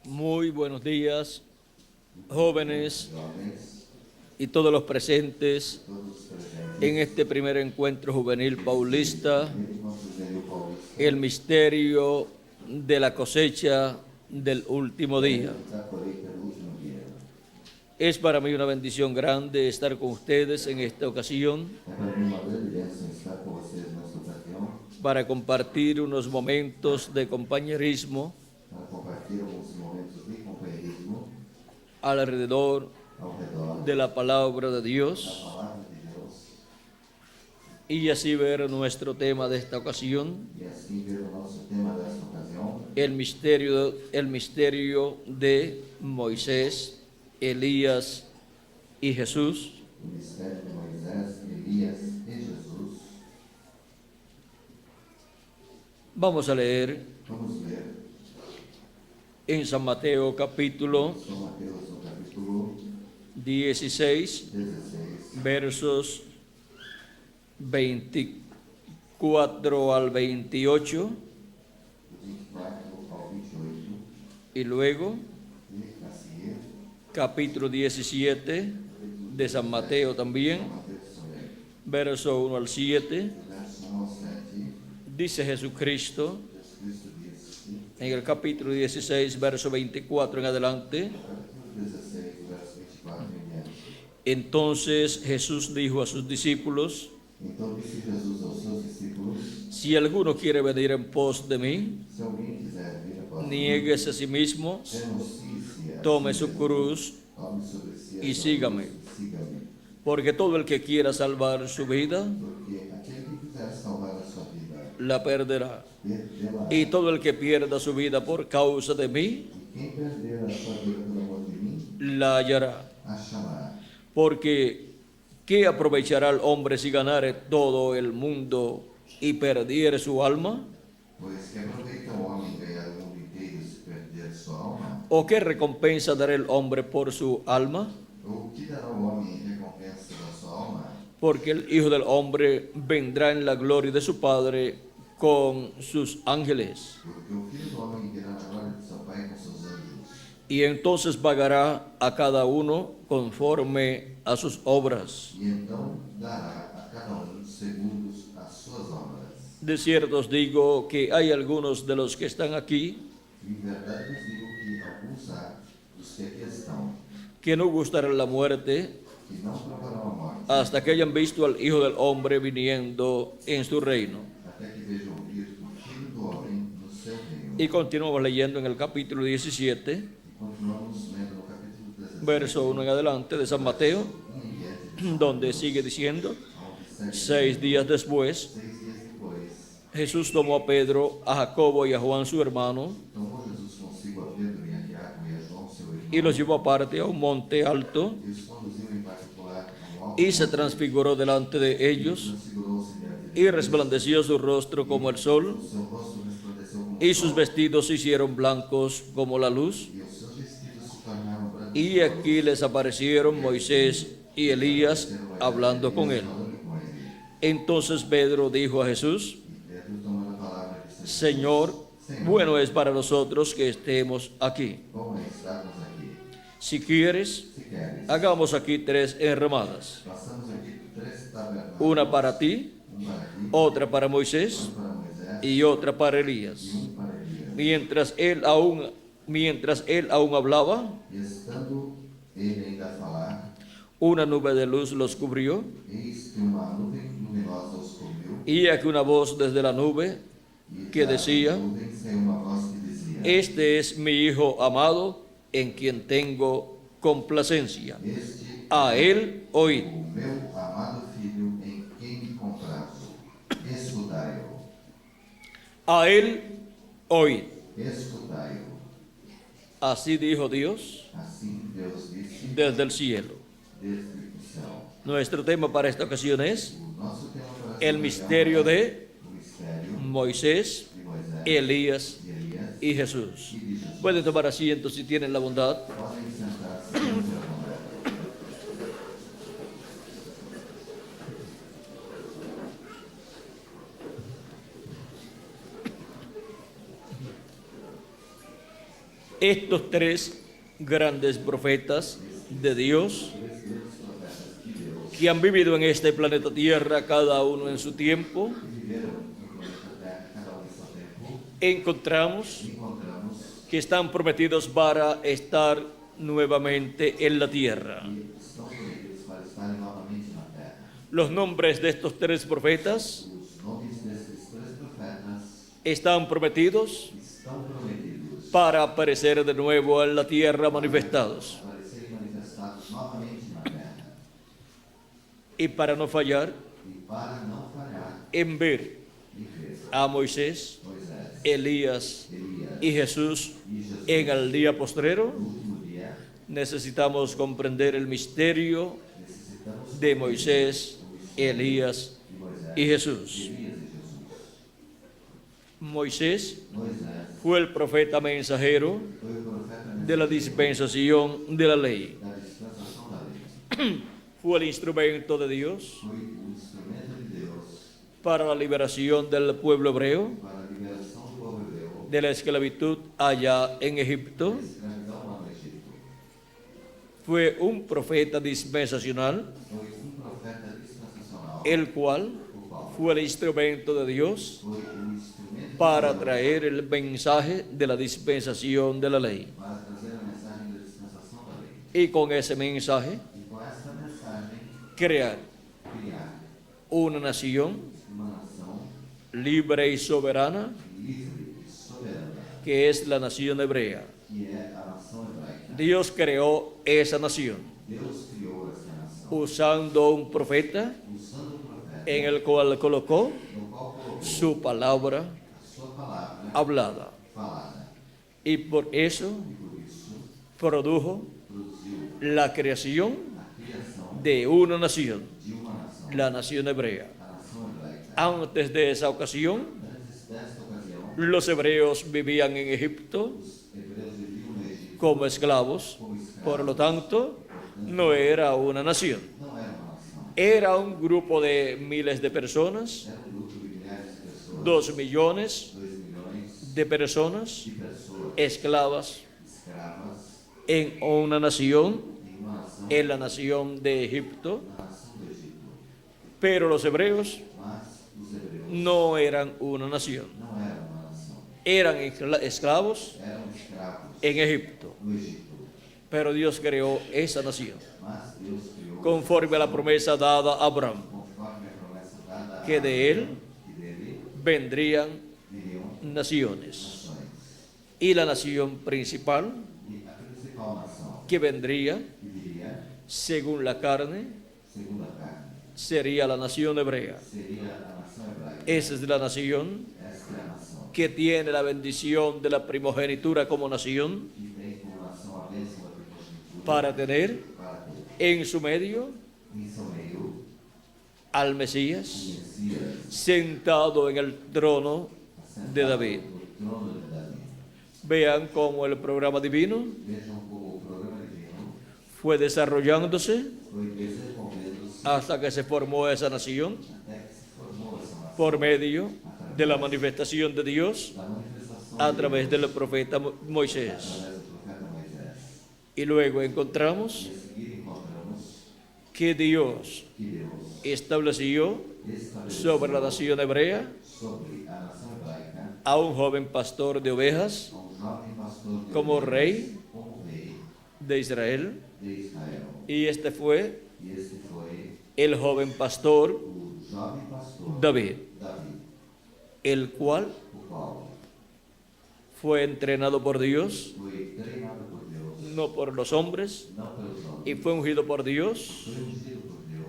Muy buenos días, jóvenes y todos los presentes en este primer encuentro juvenil paulista, el misterio de la cosecha del último día. Es para mí una bendición grande estar con ustedes en esta ocasión para compartir unos momentos de compañerismo alrededor de la palabra de Dios y así ver nuestro tema de esta ocasión, el misterio de Moisés, Elías y Jesús. Vamos a leer en San Mateo capítulo 16, versos 24 al 28, y luego capítulo 17 de San Mateo también, verso 1 al 7, dice Jesucristo en el capítulo 16, verso 24 en adelante. Entonces Jesús dijo a sus discípulos: si alguno quiere venir en pos de mí, niéguese a sí mismo, tome su cruz y sígame. Porque todo el que quiera salvar su vida, la perderá. Y todo el que pierda su vida por causa de mí, la hallará. Porque ¿qué aprovechará el hombre si ganare todo el mundo y perdiere su alma? ¿O qué recompensa dará el hombre por su alma? Porque el Hijo del Hombre vendrá en la gloria de su Padre con sus ángeles. Y entonces pagará a cada uno conforme a sus obras. De cierto os digo que hay algunos de los que están aquí que no gustarán la muerte hasta que hayan visto al Hijo del Hombre viniendo en su reino. Y continuamos leyendo en el capítulo 17, verso 1 en adelante de San Mateo, donde sigue diciendo: 6 días después, Jesús tomó a Pedro, a Jacobo y a Juan su hermano, y los llevó aparte a un monte alto, y se transfiguró delante de ellos, y resplandeció su rostro como el sol, y sus vestidos se hicieron blancos como la luz. Y aquí les aparecieron Moisés y Elías hablando con él. Entonces Pedro dijo a Jesús: Señor, bueno es para nosotros que estemos aquí. Si quieres, hagamos aquí 3 enramadas, una para ti, otra para Moisés y otra para Elías. Mientras él aún hablaba, una nube de luz los cubrió, y aquí una voz desde la nube que decía: este es mi Hijo amado, en quien tengo complacencia. A él oíd. A él oíd. Así dijo Dios desde el cielo. Nuestro tema para esta ocasión es el misterio de Moisés, Elías y Jesús. Pueden tomar asiento si tienen la bondad. Estos tres grandes profetas de Dios que han vivido en este planeta Tierra, cada uno en su tiempo, encontramos que están prometidos para estar nuevamente en la tierra. Los nombres de estos tres profetas están prometidos para aparecer de nuevo en la tierra manifestados. Y para no fallar en ver a Moisés, Elías y Jesús en el día postrero, necesitamos comprender el misterio de Moisés, Elías y Jesús. Moisés fue el profeta mensajero de la dispensación de la ley. Fue el instrumento de Dios para la liberación del pueblo hebreo de la esclavitud allá en Egipto. Fue un profeta dispensacional, el cual fue el instrumento de Dios para traer el mensaje de la dispensación de la ley. Y con ese mensaje, crear una nación libre y soberana, que es la nación hebrea. Dios creó esa nación usando un profeta en el cual colocó su palabra hablada. Y por eso produjo la creación de una nación, la nación hebrea. Antes de esa ocasión, los hebreos vivían en Egipto como esclavos, por lo tanto, no era una nación. Era un grupo de miles de personas, 2 millones de personas esclavas en una nación, en la nación de Egipto. Pero los hebreos no eran una nación. Eran esclavos en Egipto. Pero Dios creó esa nación conforme a la promesa dada a Abraham, que de él vendrían naciones. Y la nación principal que vendría según la carne sería la nación hebrea. Esa es la nación que tiene la bendición de la primogenitura como nación, para tener en su medio al Mesías sentado en el trono de David. Vean cómo el programa divino fue desarrollándose hasta que se formó esa nación por medio de la manifestación de Dios a través del profeta Moisés. Y luego encontramos que Dios estableció sobre la nación hebrea a un joven pastor de ovejas como rey de Israel. Y este fue el joven pastor David, el cual fue entrenado por Dios, no por los hombres, y fue ungido por Dios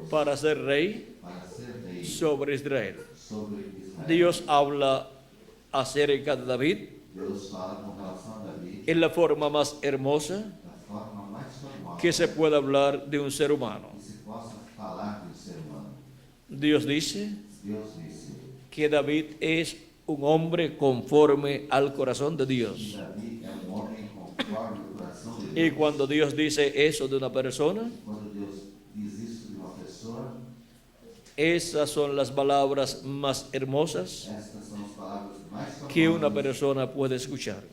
para ser rey sobre Israel. Dios habla acerca de David en la forma más hermosa que se puede hablar de un ser humano. Dios dice que David es un hombre conforme al corazón de Dios. Y cuando Dios dice eso de una persona, esas son las palabras más hermosas que una persona puede escuchar.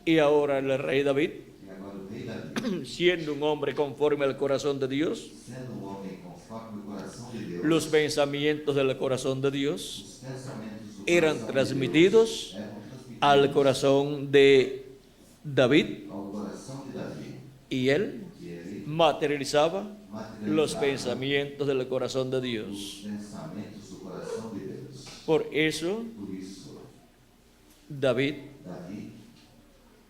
Y ahora el rey David, E agora o rei Davi, siendo un hombre conforme al corazón de Dios, sendo um homem conforme o coração de Deus, los pensamientos del corazón de Dios os pensamentos do eran coração de transmitidos Deus eram transmitidos al corazón de David, ao coração de Davi. y él E ele materializaba los materializava pensamientos del corazón de os Dios. pensamentos do coração de Deus. Por eso Por isso, David Davi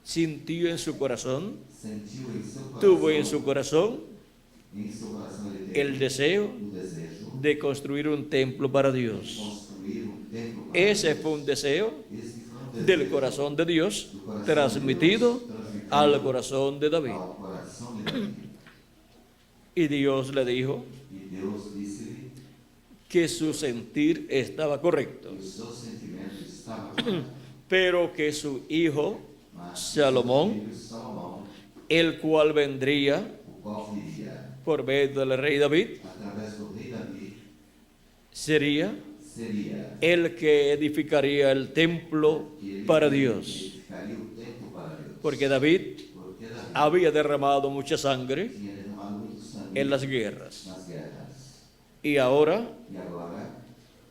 sintió en su corazón, sentiu em seu coração, tuvo en su corazón em seu coração ele teve el deseo o desejo de construir un templo para de Dios. construir um templo para Ese Deus. fue un deseo Esse foi um del desejo corazón de Dios do coração transmitido de Deus, transmitido al corazón de David. ao coração de Davi. Y Dios le dijo E Deus disse-lhe que su sentir estaba correcto, que o seu sentimento estava correto, pero que su hijo mas Salomón, seu filho Salomão, el cual vendría o qual viria por medio del rey David, através do rei Davi, sería seria el que edificaría el templo que ele para Dios. edificaria o templo para Deus. Porque David Porque Davi había derramado mucha sangre tinha derramado muito sangue en las guerras. nas guerras. Y ahora, E agora,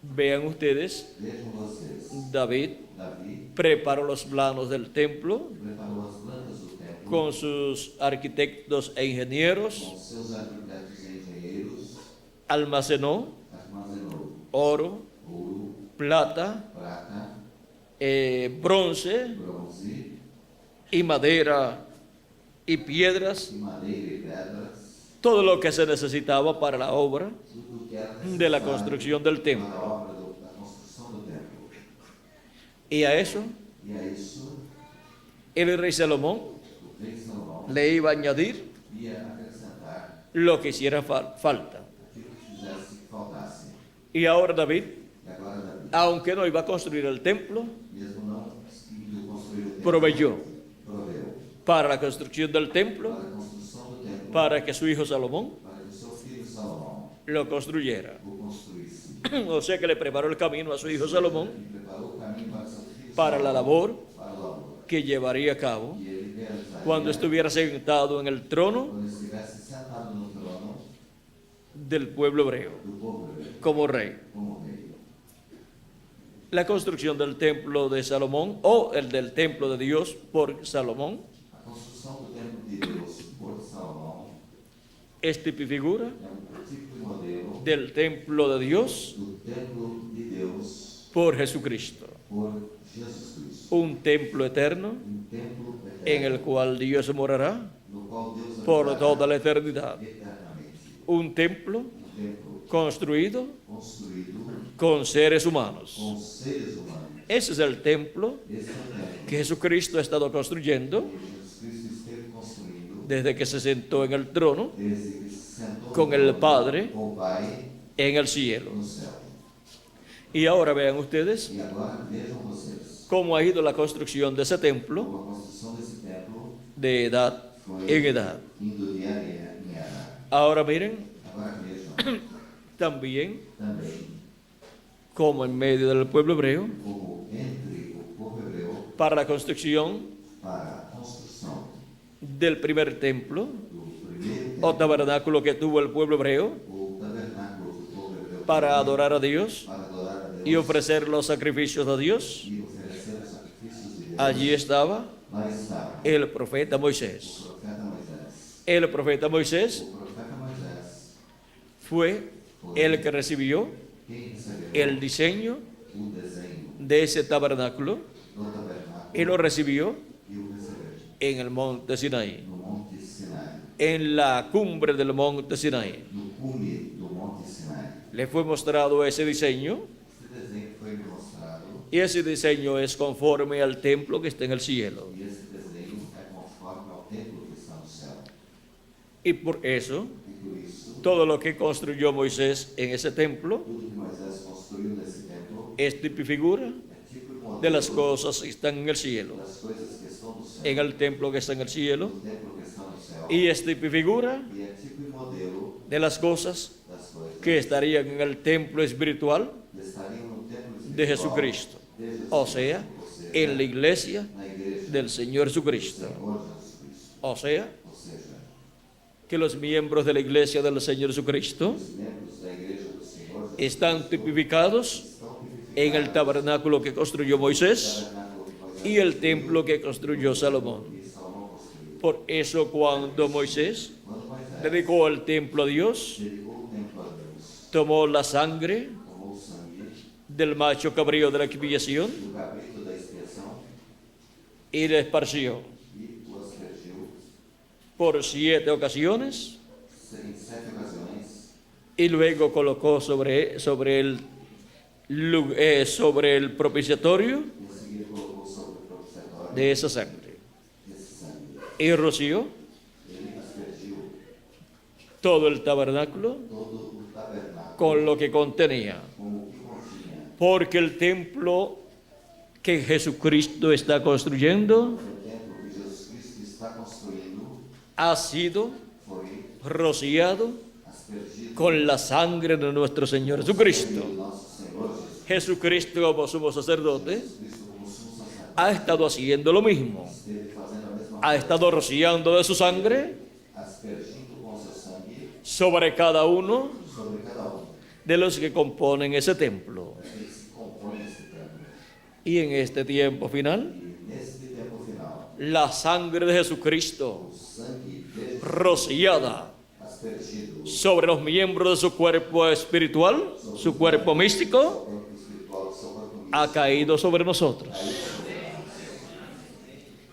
vean ustedes, vejam vocês, David Davi preparó los planos del templo preparou as plantas do templo con sus arquitectos e ingenieros, com seus arquitetos e engenheiros, almacenó armazenou oro, ouro, plata, prata, bronce bronze, y madera y piedras, e madeira e pedras, todo lo que se necesitaba para la obra tudo que era de la necessário construcción del para templo. a obra da construção do templo. Y a eso E a isso, el rey Salomón o rei Salomão le iba a añadir ia acrescentar lo que hiciera falta. aquilo que fizesse que faltasse. Y ahora David, E agora Davi, aunque no iba a construir el templo, mesmo não conseguindo construir o templo, proveyó proveu para la construcción del templo, para a construção do templo, para que su hijo Salomón para que o seu filho Salomão lo construyera. o construísse. O sea que le preparó el camino a su hijo Salomón E preparou o caminho para seu filho para la Salomão, labor para o labor que llevaría a cabo que ele realizaria cuando estuviera sentado en el trono quando estivesse sentado no trono del pueblo hebreo do povo hebreu, como rey. como rei. La construcción del templo de Salomón o el del templo de Dios por Salomón A construção do templo de Deus por Salomão es tipo y figura é tipo e modelo del templo de Dios do templo de Deus por Jesucristo. por Jesus Cristo. Un templo eterno Templo en eterno, el cual Dios morará no qual Deus por habitará toda la eternidad. eternamente. Un templo Templo construido construído con seres humanos. com seres humanos. Ese es el templo Esse é o templo que Jesucristo ha estado construyendo que Jesus Cristo esteve construindo desde que se sentó en el trono desde que se sentou con el Padre com o Pai en el cielo. no céu. Y ahora vean ustedes E agora vejam vocês cómo ha ido la construcción de ese templo como a construção desse templo de edad foi en edad. indo de era em era. Ahora miren Agora vejam también também cómo en medio del pueblo hebreo, como entre o povo hebreu para la construcción para a construção del primer templo do primeiro o templo, tabernáculo que tuvo el pueblo hebreo o tabernáculo que o povo hebreu para tinha adorar a Dios para adorar a Deus y ofrecer los sacrificios a Dios, e oferecer os sacrifícios de Deus. allí estaba Lá estava el profeta Moisés. o profeta Moisés. El profeta Moisés O profeta Moisés fue el que recibió quem recebeu el diseño o desenho de ese tabernáculo do tabernáculo y lo recibió e o recebeu en el monte Sinaí, no Monte Sinai, en la cumbre del monte Sinaí. no cume do Monte Sinai. Le fue mostrado ese diseño Este desenho foi mostrado y ese diseño es conforme al templo que está en el cielo. e esse desenho é conforme ao templo que está no céu. Y por eso, E por isso, todo lo que construyó Moisés en ese templo tudo que Moisés construiu nesse templo es tipo y figura é tipo e modelo de las cosas que están en el cielo, das coisas que estão no céu, en el templo que está en el cielo, do templo que está no céu, y es tipo y figura e é tipo e modelo de las cosas das coisas que estarían en el templo espiritual estariam no templo de espiritual Jesucristo, de Jesus, o sea, ou seja, en la iglesia na igreja del Señor Jesucristo. Senhor Jesus Cristo. O sea, Ou seja, que los miembros de la iglesia del Señor Jesucristo os membros da igreja do Senhor Jesus están tipificados estão en el tipificados tabernáculo que construyó Moisés no tabernáculo que Moisés y el templo que construyó Salomón. e Salomão construiu. Por eso cuando Moisés Quando Moisés dedicó el templo a Dios, dedicou o templo a Deus, tomó la sangre tomou o sangue del macho cabrío de la expiación do cabrito da expiação y le esparció e o aspergiu por 7 ocasiones em 7 ocasiões y luego colocó sobre el propiciatorio e em seguida colocou sobre o propiciatório de esa sangre desse sangue. y roció Ele aspergiu todo el tabernáculo todo o tabernáculo con lo que contenía, com o que continha. porque el templo que Jesucristo está construyendo O templo que Jesus Cristo está construindo ha sido foi rociado aspergido con la sangre de nuestro Señor Jesucristo. pelo nosso Senhor Jesus Jesucristo como sumo sacerdote Cristo como sumo sacerdote. ha estado haciendo lo mismo, Esteve fazendo a mesma ha estado rociando de su sangre aspergindo com seu sangue sobre cada uno sobre cada de los que componen ese templo. daqueles que compõem esse templo. Y en este tiempo final, E neste tempo final, la sangre de Jesucristo o sangue de Jesus rociada aspergido sobre los miembros de su cuerpo espiritual, su cuerpo místico, ao corpo espiritual do seu corpo ha caído sobre nosotros.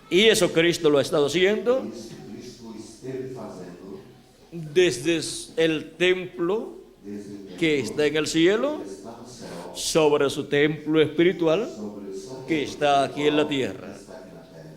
Y eso Cristo lo ha estado haciendo Isso Cristo esteve fazendo desde el templo desde o tempo que está en el cielo que está no céu sobre su templo espiritual sobre o seu que está aquí en la tierra. que está aqui na terra.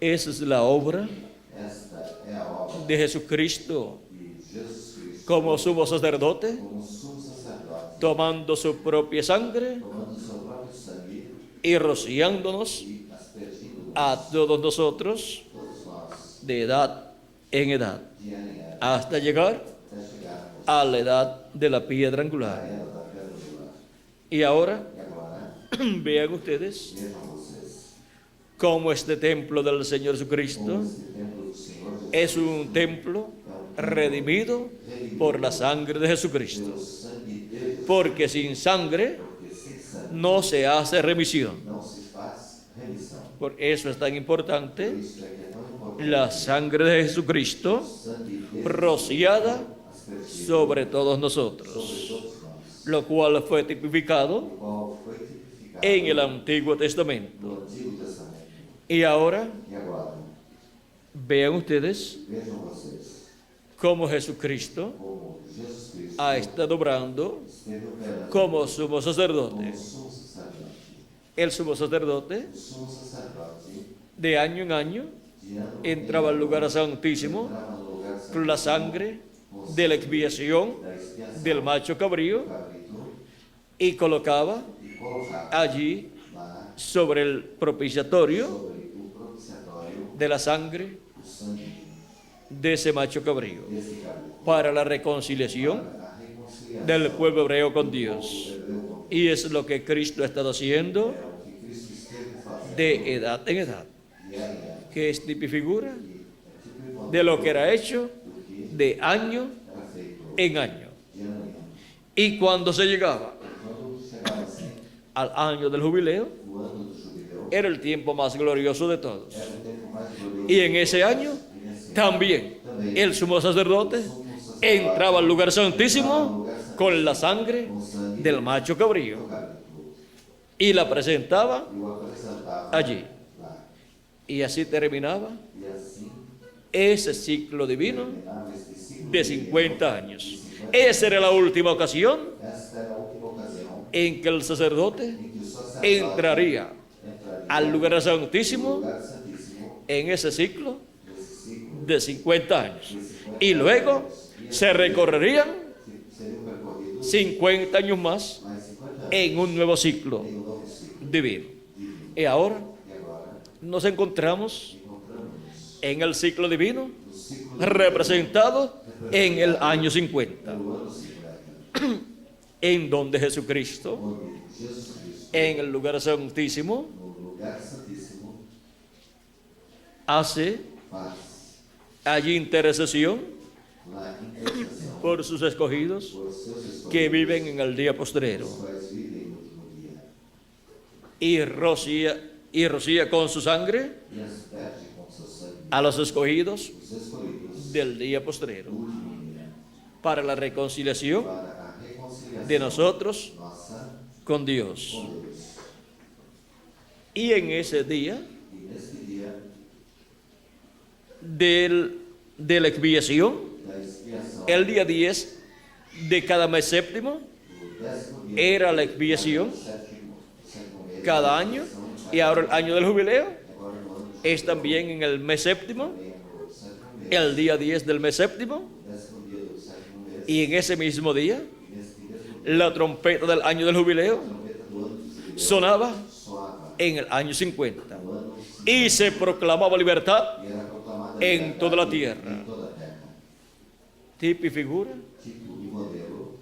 Esa es la obra Esta é a obra de Jesucristo de Jesus Cristo como sumo sacerdote, como sumo sacerdote, tomando su propia sangre tomando seu próprio sangue y rociándonos e aspergindo a todos nosotros todos nós de edad en edad, de ano em ano, hasta llegar até chegarmos a la edad de la piedra à angular. era da pedra angular. Y ahora E agora, vean ustedes vejam vocês, cómo este templo del Señor Jesucristo como este templo do Senhor Jesus es un templo redimido por la sangre de Jesucristo. pelo sangue de Jesus, Porque sin sangre porque sem sangue no se hace remisión. não se faz remissão. Por eso es tan Por importante isso é que é tão importante la sangre de Jesucristo o sangue de Jesus rociada aspergido sobre todos sobre nosotros, todos nós, lo cual fue tipificado o qual foi tipificado en el Antiguo Testamento. no Antigo Testamento. Y ahora E agora, vean ustedes vejam vocês, cómo Jesucristo como Jesus Cristo ha estado obrando esteve operando como sumo como sacerdote. sumo sacerdote. El sumo sacerdote O sumo sacerdote, de año en año de ano entraba al lugar santísimo entrava no lugar con la sangre de la expiación da expiação del macho cabrío do cabrito y colocaba e colocava allí lá sobre el propiciatorio sobre o propiciatório de la sangre o sangue de ese macho cabrío desse cabrito para la reconciliación para a reconciliação del pueblo hebreo con Dios. do hebreu com Y es lo que Cristo ha estado haciendo é o que Cristo esteve fazendo de edad en edad, de ano em ano. que es figura É tipo igual de lo que era hecho do que de año era feito en año. de ano em ano. Y cuando se llegaba Quando chegava assim, al año del jubileo, o ano do jubileu, era el tiempo más glorioso de todos. era o tempo mais glorioso. Y en ese año E nesse también el sumo sacerdote entraba al lugar santísimo con la sangre del macho cabrío ano, o cabrito, y la presentaba e o apresentava allí. lá. Y así terminaba E assim ese ciclo divino terminava este ciclo de 50 años. Esa era la última ocasión Esta era a última ocasião en que el sacerdote em que o sacerdote entraría entraria al lugar no santísimo lugar santíssimo en ese ciclo desse ciclo de 50 años. Y luego se recorrerían que seriam percorridos 50 años más mais 50 anos en un nuevo ciclo em um novo ciclo divino. divino. Y ahora E agora nos encontramos encontramos en el ciclo divino no ciclo representado en el año 50, do ano 50, en donde Jesucristo, onde Jesus Cristo, en el lugar santísimo, no lugar santíssimo, hace faz allí intercesión lá intercessão por sus escogidos por seus escolhidos, que viven en el día postrero. os quais vivem no último dia, Y rocía con su sangre e asperge com seu sangue a los escogidos os escolhidos del día postrero, do último dia, para la reconciliación para a reconciliação de nosotros nossa con Dios. com Deus. Y en ese día E nesse dia de la expiación, da expiação, el día 10 de cada mes séptimo, o 10º dia, era la expiación sétimo mês, cada año, y ahora el año del jubileo agora no ano es también en el mes séptimo, também no sétimo mês, el día 10 del mes séptimo, 10º dia do sétimo mês, y en ese mismo día e nesse mesmo dia, la trompeta del año del jubileo a trombeta do ano do jubileu sonaba soava en el año 50 no ano y se proclamaba libertad e era proclamada en toda la liberdade tierra. em toda a terra. Tipo y figura Tipo e modelo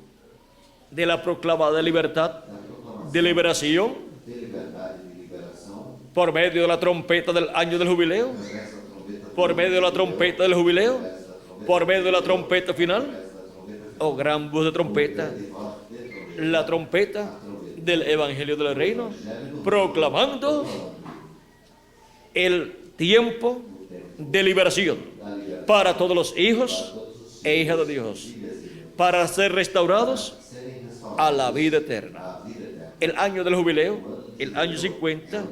de la proclamada libertad da proclamação de liberación de liberdade e de liberação por medio de la trompeta del año del jubileo, através da trombeta do por medio de la trompeta del jubileo, através da trombeta, por medio de la trompeta final, através da trombeta o gran voz de trompeta, de voz de trombeta, la trompeta del Evangelio del Reino, proclamando el tiempo de liberación da liberdade para todos los hijos e hijas de Dios, para ser restaurados serem restaurados a la vida eterna. à vida eterna. El año del jubileo, el año 50,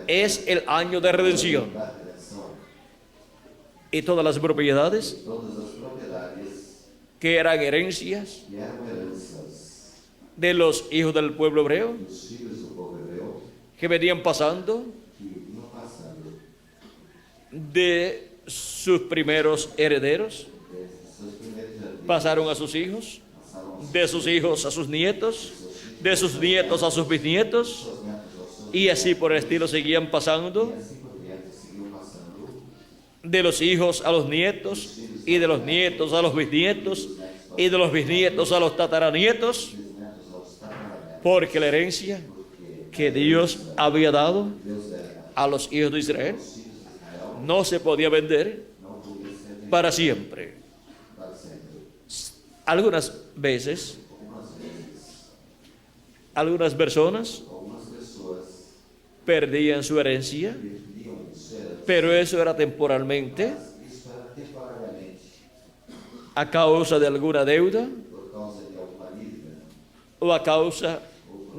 es el año de redención, Da redenção, y todas las propiedades todas as propriedades que eran herencias que eram heranças de los hijos del pueblo hebreo, dos filhos do povo hebreu que venían pasando que vinham passando de sus primeros herederos, desde seus primeiros herdeiros, pasaron a sus hijos, passaram aos de sus hijos a sus nietos, de sus nietos a sus bisnietos, seus netos aos seus y así por el estilo seguían pasando, e assim por diante seguiam passando de los hijos a los nietos, y de los nietos a los bisnietos, y de los bisnietos a los tataranietos, dos netos aos tataranetos, porque la herencia que Dios había dado Deus dera a los hijos de Israel aos filhos de Israel, no se podía vender não podia ser vendido para siempre. para sempre. Algunas veces, Algumas vezes, algunas personas algumas pessoas perdían su herencia, perdiam sua herança, pero eso era temporalmente isso era temporariamente, a causa de alguna deuda por causa de alguma dívida, o a causa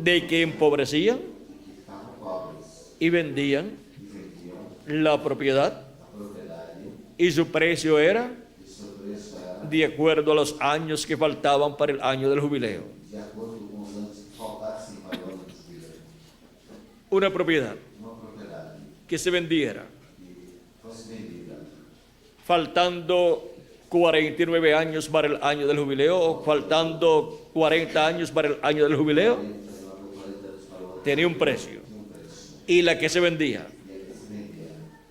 de que empobrecían que ficavam pobres y vendían e vendiam la propiedad, a propriedade y su precio era e seu preço era de acuerdo a los años que faltaban para el año del jubileo. de acordo com os anos que faltassem para o ano do jubileu. Una propiedad Uma propriedade que se vendiera que fosse vendida faltando 49 años para el año del jubileo o faltando 40 años para el año del jubileo, 40 anos para o ano tenía un precio. tinha preço. Y la que se vendía E a que se vendia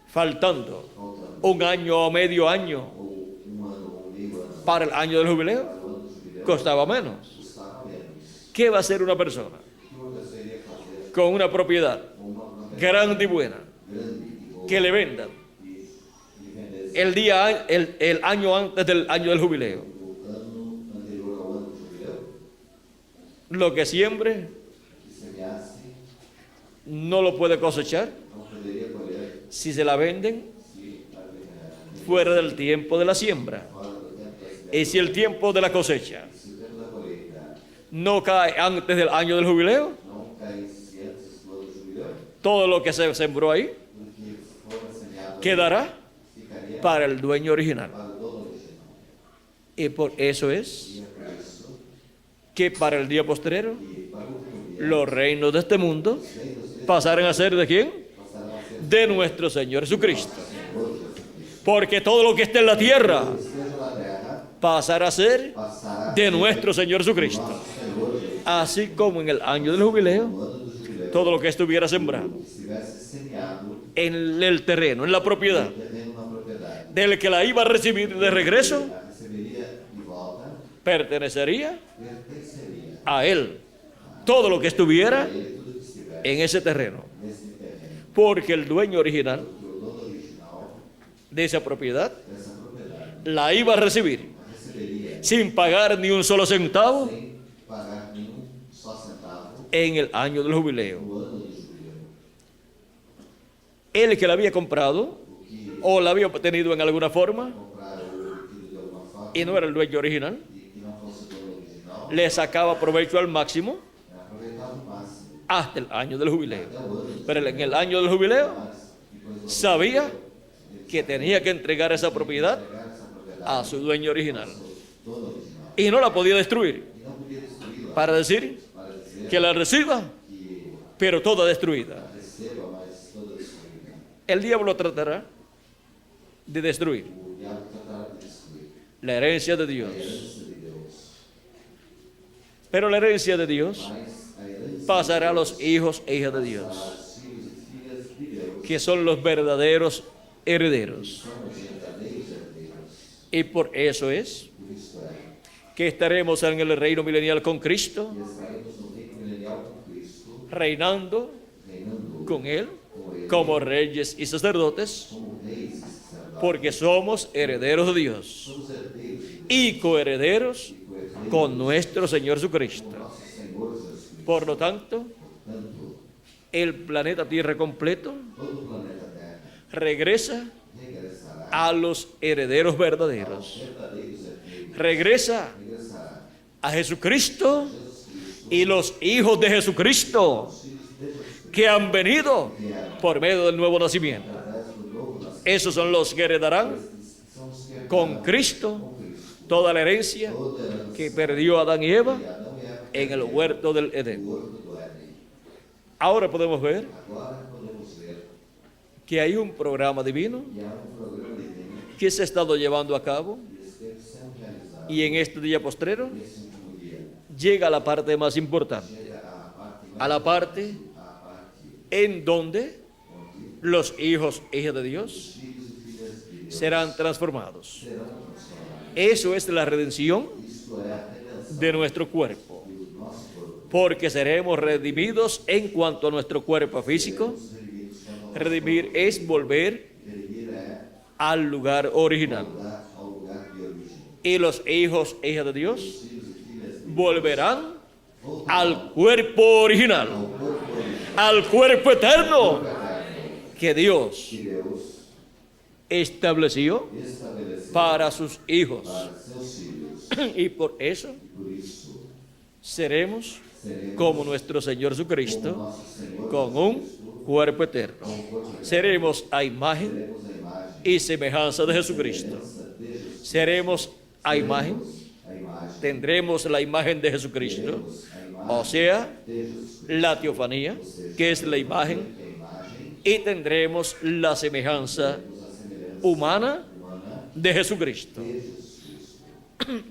faltando faltando un año o medio año ou ano ou meio ano para el año del jubileo para o ano do jubileu costaba menos. custava menos. ¿Qué va a hacer una persona O que uma pessoa iria fazer con una propiedad com uma propriedade grande y buena grande e boa que le vendan e vendesse el año antes del año del jubileo? o ano anterior ao ano do jubileu? Lo que siembre Que semeasse no lo puede cosechar não poderia colher si se la venden se fuera del tiempo de la siembra. fora do tempo da semeadura. Y si el tiempo de la cosecha Se o tempo da colheita no cae antes del año del jubileo, não caísse antes do ano do jubileu, todo lo que se sembró ahí o que fora semeado quedará ficaria para el dueño original. para o dono original. Y por eso es E é por isso que para el día postrero que para o último dia los reinos de este mundo os reinos desse pasarán a ser ¿de quién? passarão a ser De nuestro Señor Jesucristo. Senhor Jesus. Porque todo lo que esté en la tierra Esteja na terra, pasará a ser passará de nuestro Señor Jesucristo. nosso Senhor Jesus. Así como en el año del jubileo, No ano do jubileu, todo lo que estuviera sembrado que estivesse semeado en el terreno, en la propiedad terreno na propriedade, del que la iba a recibir de regreso, a receberia de volta, pertenecería pertenceria a él. Todo lo que estuviera a ele tudo que estivesse en ese terreno. nesse terreno. Porque el dueño original Porque o dono original de esa propiedad essa propriedade la iba a recibir receberia sin pagar ni un solo centavo sem pagar nenhum só centavo en el año del jubileo. no ano do jubileu. El que la había comprado O que o la había obtenido en alguna forma compraram ou adquirido de alguma forma y no era el dueño original, e que não fosse o dono original, le sacaba provecho al máximo aproveitava o máximo hasta el año del jubileo. até o ano do Pero en el año del jubileo depois sabía que tenía que entregar esa propiedad entregar essa propriedade a su dueño original ao dono original y no la podía destruir e não podia destruí-la para decir para dizer que la reciba, que pero toda destruida. receba, mas toda destruída. El diablo tratará de destruir O diabo tratará de destruir la herencia de a Dios, herança de Deus, pero la herencia de Dios mas a herança pasará a los hijos e hijas de Dios, aos filhos e filhas de Deus que son los verdaderos herederos. são os verdadeiros herdeiros. Y por eso es Por isso que estaremos en el reino milenial con Cristo, que estaremos no reino milenial com Cristo, reinando reinando con Él com Ele como reyes y sacerdotes, como reis e sacerdotes. porque somos herederos de Dios Somos herdeiros de Deus y coherederos e co-herdeiros con nuestro Señor com Jesucristo. nosso Senhor Jesus Cristo. Por lo tanto, Portanto, el planeta Tierra completo todo o planeta Terra regresa regressará a los herederos aos verdaderos, verdadeiros herdeiros. regresa Regressará a Jesucristo Jesus Cristo, y los hijos de Jesucristo os filhos de Jesus que han venido por medio del nuevo nacimiento. através do novo nascimento. Esos son los que heredarán São os que con Cristo com Cristo toda la herencia toda a herança que perdió Adán y Eva que Adão e Eva en el perderam huerto del no Edén. horto do Éden. Ahora podemos ver Agora podemos ver que hay un programa divino que há programa divino que se ha estado llevando a cabo que esteve sendo realizado y en este día postrero nesse último dia. llega a la parte más importante, Chega à parte a la parte a parte en donde onde los hijos e hijas de Dios os filhos e filhas de Deus serán transformados. serão transformados. Eso es la redención Isto é a redenção de nuestro cuerpo, do nosso corpo. porque seremos redimidos en cuanto a nuestro cuerpo físico. Os redimidos quando Redimir es volver redimir é al lugar original. voltar ao lugar de origem. Y los hijos e hijas de Dios Os filhos e filhas de Deus volverán voltarão al cuerpo original, ao corpo original al cuerpo eterno eterno que Dios que Deus estableció estabeleceu para sus hijos. para seus filhos. Y por eso E por isso seremos seremos como nuestro Señor como Jesucristo, nosso Senhor con Jesus un Cristo, cuerpo eterno. com o corpo eterno. Seremos a imagen Seremos a imagem y semejanza de Jesucristo. semelhança de Jesus. Seremos a imagen, A imagem tendremos la imagen de Jesucristo, teremos a imagem o sea, de Jesus Cristo, la teofanía, que es la imagen, a imagem y tendremos la semejanza teremos a semelhança humana humana de Jesucristo. de Jesus Cristo.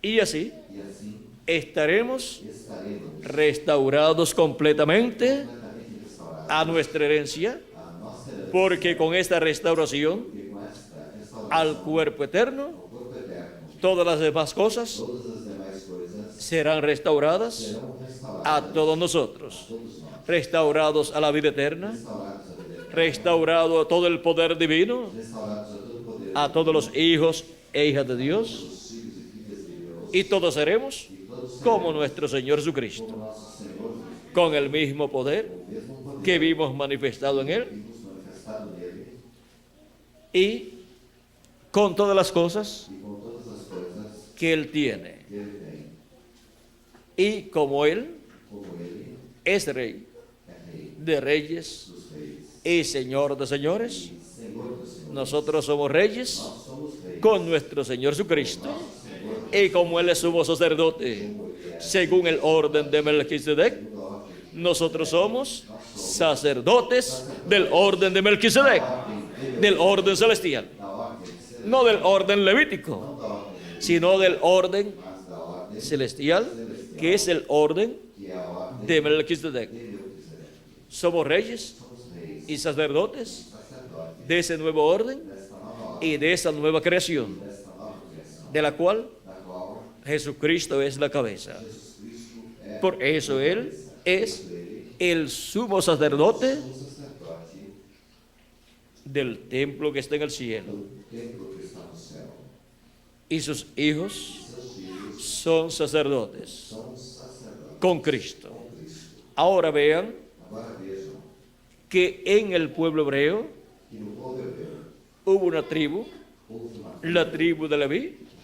Y así E assim estaremos estaremos restaurados completamente completamente restaurados a nuestra herencia, a nossa herança, porque con esta restauración e com esta restauração al cuerpo eterno, ao corpo eterno, todas las demás cosas todas as demais coisas serán restauradas serão restauradas a todos nosotros, todos nós, restaurados a la vida eterna, restaurados a vida eterna, restaurado todo el poder divino, restaurados a todo poder, a todos los hijos e hijas de Dios, os filhos e filhas de Deus, y todos seremos e todos como nuestro Señor Jesucristo, como nosso Senhor Jesus, con el mismo poder o mesmo poder que vimos manifestado en Él que vimos manifestado nele, y con todas las cosas e com todas as coisas que Él tiene. que ele tem, Y como Él como ele es Rey é Rei de reyes dos reis y Señor de señores, e Senhor dos senhores. nosotros somos reyes Nós somos reis con nuestro Señor Jesucristo. Senhor Y como Él es sumo sacerdote, según el orden de Melquisedec, da ordem, nosotros somos sacerdotes del orden de Melquisedec, del orden celestial, da ordem celestial, no del orden levítico, não da ordem, sino del orden mas da ordem celestial, que es el orden que é a ordem de Melquisedec. de Melquisedec. Somos reyes Somos reis, y sacerdotes sacerdotes de ese nuevo orden desta nova ordem, y de esa nueva creación, desta nova criação, de la cual da qual Jesucristo es la cabeza. Jesus Cristo é Por eso Él es ele, el sumo sacerdote o sacerdote del templo que está en el cielo, do templo que está no céu. y sus hijos Seus filhos son sacerdotes são sacerdotes con Cristo. com Cristo. Ahora vean Agora vejam que en el pueblo hebreo que no povo hebreu hubo una tribu, houve uma la tribu de Leví,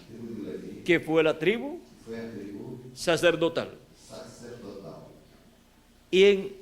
tribo de Levi, que fue la tribu que foi a tribo sacerdotal. sacerdotal. Y en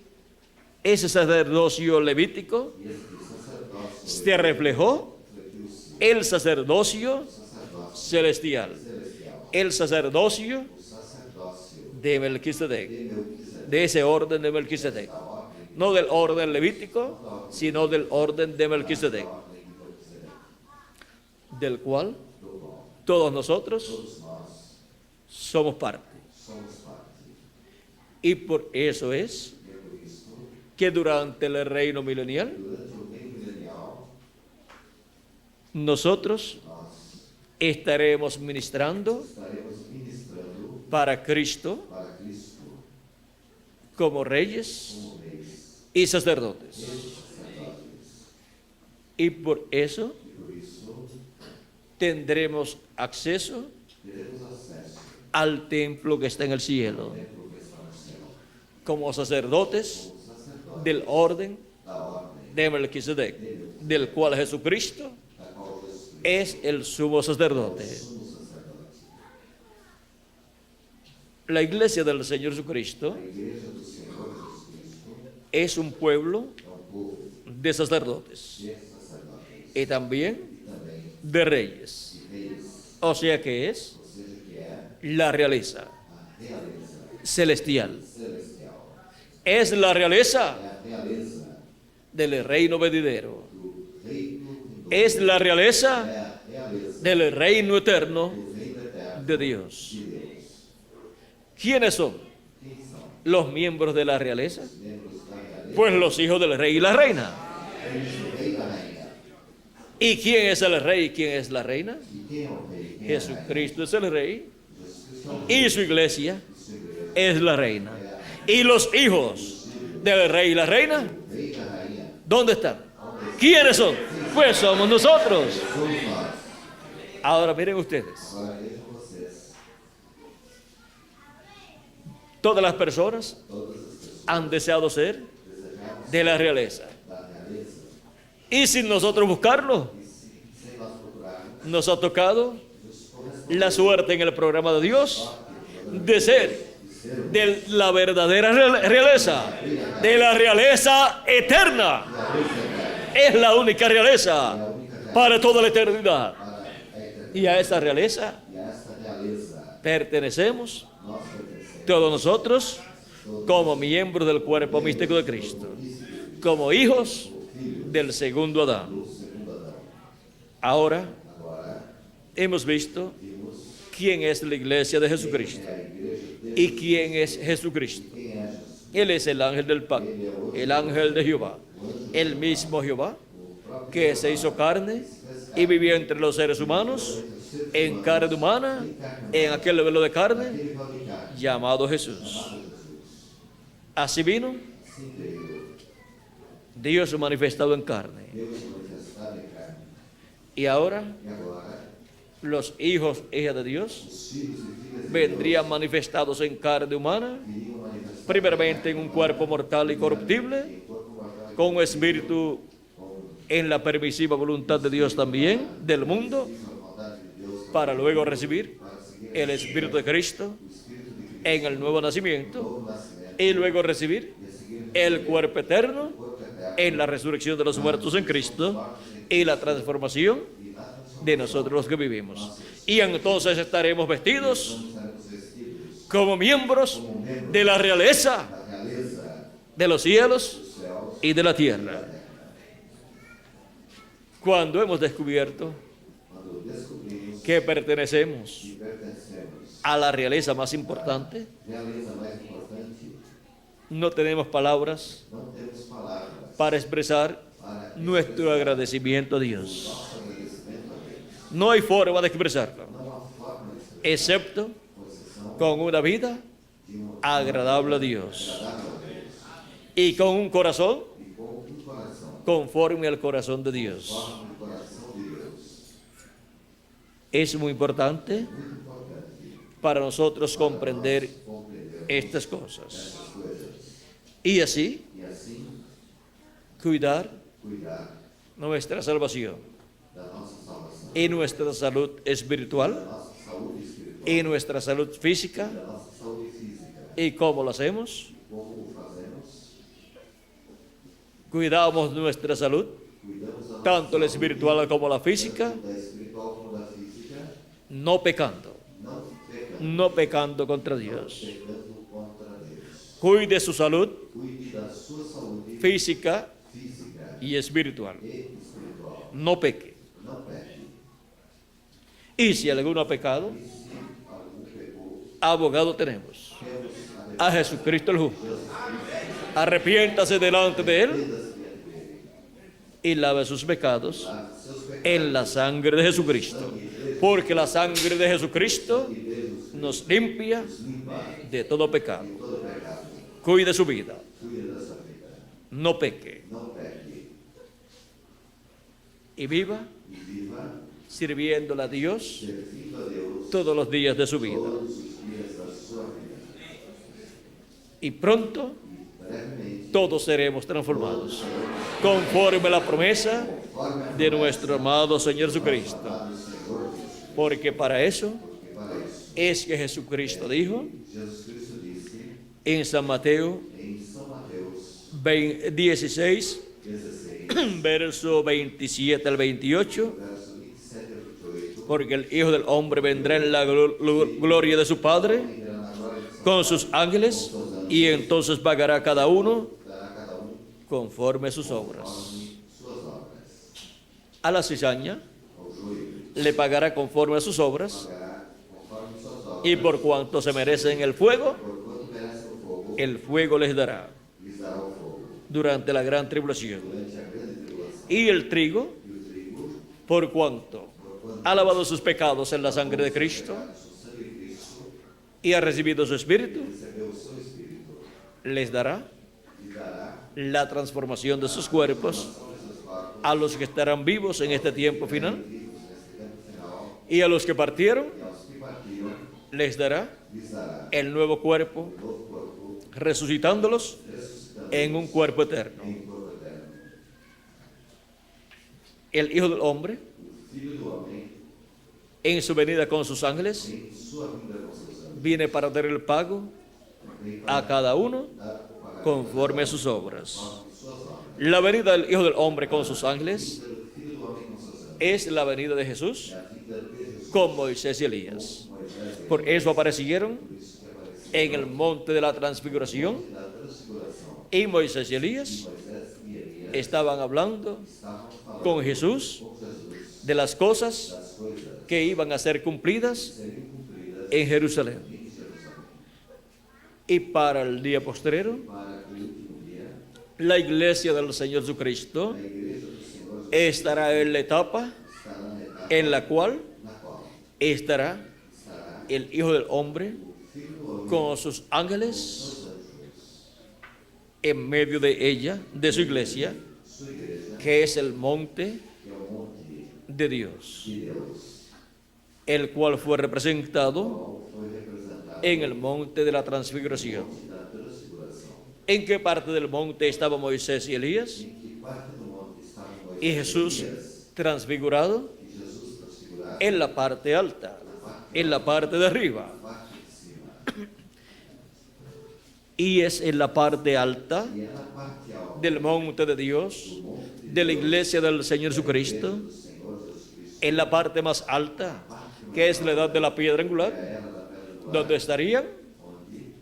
ese sacerdocio levítico E esse sacerdócio se reflejó refletiu-se el sacerdocio sacerdócio celestial, celestial, el sacerdocio o sacerdócio de Melquisedec, de Melquisedeque, de ese orden de Melquisedec. da ordem, No del orden levítico, sino del orden de Melquisedec, da ordem de Melquisedeque, del cual do qual todos nosotros todos nós somos parte. somos parte. Y por eso es E é por isso, que durante el reino milenial durante o reino milenial, nosotros nós estaremos ministrando estaremos ministrando para Cristo para Cristo como reyes como reis y sacerdotes. e sacerdotes. Y por eso E por isso, tendremos acceso teremos acesso al templo que está en el ao cielo, templo que está no céu, como sacerdotes como sacerdote del orden da ordem, de Melquisedec, del cual Jesucristo da qual Jesus es el sumo sacerdote. sumo sacerdote. La iglesia del Señor Jesucristo A igreja do Senhor Jesus Cristo es un pueblo é povo de sacerdotes de sacerdotes y también e também de reyes. de reis, O sea que es ou seja, que é la realeza a realeza celestial. celestial. Es la realeza É a realeza del reino venidero. do reino vindouro. Es la realeza É a realeza del reino eterno do reino eterno de Dios. de Deus. ¿Quiénes son Quem são los miembros de la realeza? os membros da realeza? Pues los hijos del rey y la reina. O rei da rainha. ¿Y quién es el rey y quién es la reina? E quem é o rei? Quem é a rainha? Jesucristo es el rey Jesus Cristo é o rei. y su iglesia E sua igreja es la reina. Y los hijos del rey y la reina, o rei da rainha. ¿dónde están? ¿Quiénes son? Pues somos nosotros. Somos nós. Ahora miren ustedes, Agora vejam vocês. todas las personas Todas as pessoas han deseado ser desejamos de la realeza. da realeza. Y sin nosotros buscarlo, E sem nós procurarmos, nos ha tocado nos corresponde la suerte en el programa de Dios de ser de la verdadera realeza, de la realeza eterna. Es la única realeza para toda la eternidad. para a eternidade. Y a esa realeza E a esta realeza pertenecemos nós pertencemos. todos nosotros como miembros del cuerpo místico de Cristo, como hijos del segundo Adán. O segundo Adão. Ahora Agora, hemos visto vimos quién es la iglesia de Jesucristo que é a igreja de y quién es Jesucristo. quem é Jesus. Él es el ángel del pacto, el ángel de Jehová, el mismo Jehová que se hizo carne y vivió entre los seres humanos en carne humana, en aquel velo de carne Ele vai ficar llamado Jesús. Así vino assim veio Dios manifestado en carne. Deus manifestado em carne. Y ahora E agora, los hijos e hijas de Dios os filhos e filhas de vendrían manifestados en carne humana, Deus viriam manifestar primeramente en un cuerpo mortal y corruptible, em corpo mortal con un espíritu en la permisiva voluntad de Dios también, del mundo, e a vontade de Deus para luego recibir para seguir el Espíritu de Cristo o Espírito de Cristo en el nuevo nacimiento novo nascimento y luego recibir e a seguir el cuerpo eterno o corpo eterno en la resurrección de los muertos en Cristo y la transformación e na transformação de nosotros los que vivimos. Y entonces estaremos vestidos estaremos vestidos como miembros como membros de la realeza da realeza de los cielos dos céus y de la e da tierra. terra. Cuando hemos descubierto Quando descobrimos que pertenecemos que pertencemos a la realeza más importante, à realeza mais importante, no tenemos palabras não temos palavras para expresar para nuestro agradecimiento a Dios. nosso agradecimento a Deus. No hay forma de expresarlo, Não há forma de expressar excepto com exceção con una vida de um agradable a Dios agradável a Deus y con un corazón e com um coração conforme al corazón de Dios. conforme o coração de Deus. Es muy importante Muito importante para nosotros comprender compreender estas cosas essas coisas. y así E assim, cuidar cuidar nuestra salvación da nossa salvação, y nuestra salud da espiritual nossa saúde espiritual, y nuestra salud física. da nossa saúde física. ¿Y cómo lo hacemos? Como o fazemos? Cuidamos nuestra salud, Cuidamos da nossa tanto la saúde, espiritual como la física, tanto da espiritual como da física, no pecando, não no pecando contra Dios. pecando contra Deus. Cuide su salud Cuide da sua saúde física física y espiritual. e espiritual. No peque. Não peque. Y si alguno ha pecado, E se algum pecou, abogado tenemos, temos a Jesucristo el justo. Arrepiéntase delante de Él y lave sus pecados seus pecados en la sangre de Jesucristo. Porque la sangre de Jesucristo nos limpia de todo pecado. Cuide su vida, cuida da sua vida. no peque Não peque. y viva E viva sirviéndole a Dios servindo a Deus todos los días de su vida. todos os dias da sua vida. Y pronto Brevemente, todos seremos transformados conforme a la promesa de nuestro amado Señor Jesucristo. do Senhor Deus. Porque para eso E para isso, es que Jesucristo dijo Jesus Cristo disse en San Mateo em São Mateus 16, 16, verso 27 al 28, verso 27 a 28, porque el Hijo del Hombre vendrá en la gloria de su Padre entrará na glória de São con sus ángeles y entonces pagará a cada uno dará a cada conforme a sus obras. suas obras. A la cizaña Ao joio le pagará conforme a sus obras, pagará conforme suas obras. y por cuanto se merecen el fuego, Por quanto merece o fogo, el fuego les dará lhes dará o fogo. durante la gran tribulación. Durante a grande tribulação. Y el trigo, E o trigo, por cuanto ha lavado sus pecados en la sangre de Cristo su sangue de Cristo, y ha recibido su espíritu, recebeu o seu Espírito. les dará Lhes dará la transformación de sus cuerpos sobre seus corpos a los que estarán vivos en este tiempo final, vivos neste tempo final. y a los que partieron E aos que partiram, les dará lhes dará el nuevo cuerpo, novo corpo, resucitándolos ressuscitando en un cuerpo eterno. em corpo eterno. El Hijo del Hombre, O Filho do Homem, en su venida con sus ángeles, em sua vinda com seus anjos, viene para dar el pago vem a para cada uno dar o pagamento conforme a sus obras. de suas obras. La venida del Hijo del Hombre con sus ángeles Pelo Filho do Homem com seus anjos, es la venida de Jesús é a vinda de Jesus, con Moisés y Elías. Moisés, Por eso aparecieron por isso que apareceu en el monte de la transfiguración, na transfiguração. y Moisés y Elías Moisés e Elias estaban hablando estavam falando con Jesús com Jesus de las cosas das coisas que iban a ser cumplidas que seriam cumpridas en Jerusalén. em Jerusalém. Y para el día postrero, Para que o último dia, la iglesia del Señor Jesucristo a igreja do Senhor estará en la etapa estará na etapa en la cual na qual estará estará el Hijo del Hombre o Filho do Homem con sus ángeles os anjos, en medio de ella, de su iglesia, sua igreja, que es el monte que é o monte de Dios, de Deus, el cual fue representado qual foi representado en el monte de la transfiguración. na transfiguração. ¿En qué parte del monte estaba Moisés y Elías? Em que parte do monte estavam Moisés Y Jesús e Elias, transfigurado e Jesus transfigurado en la parte alta, en la parte de arriba. na parte de cima. Y es en la parte alta E é na parte alta del monte de Dios, do monte de la iglesia del Señor Jesucristo, do Senhor Jesus Cristo, en la parte más alta, que es la edad de la piedra angular, era da pedra do donde estarían onde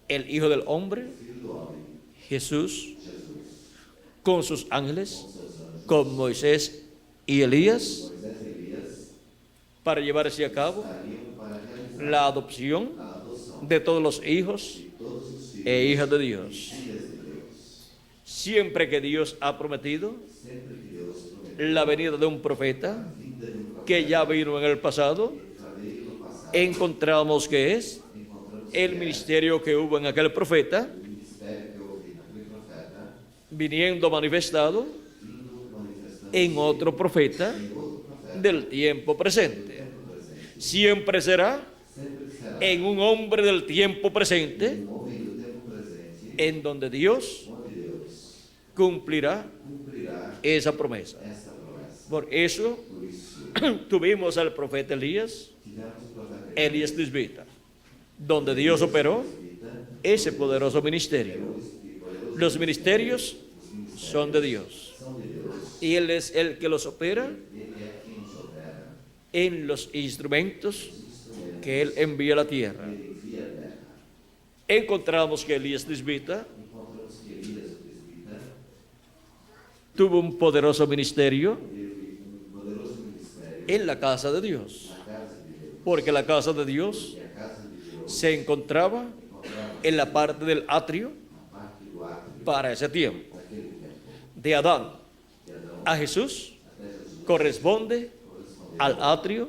el Hijo del Hombre, o Filho do Homem, Jesús, Jesus, con sus ángeles, com seus anjos, con Moisés y Elías, Moisés e Elias, para llevarse a cabo estariam para realizar la adopción a adoção de todos los hijos de todos os filhos e hijas de e Dios. filhas de Deus. Siempre que Dios ha prometido Sempre que Deus prometeu la venida de un profeta a vinda de um que ya vino en el pasado, que já veio no passado, encontramos que es encontramos el ministerio que hubo en aquel profeta, o ministério que houve naquele profeta, viniendo manifestado en otro profeta del tiempo presente. Siempre será en un hombre del tiempo presente, en donde Dios cumplirá esa promesa. Por eso tuvimos al profeta Elías Tisbita, donde Dios operó ese poderoso ministerio. Los ministerios son de Dios y Él es el que los opera en los instrumentos que Él envía a la tierra. Encontramos que Elías Tisbita tuvo un poderoso ministerio en la casa de Dios, porque la casa de Dios se encontraba en la parte del atrio para ese tiempo. De Adán a Jesús corresponde al atrio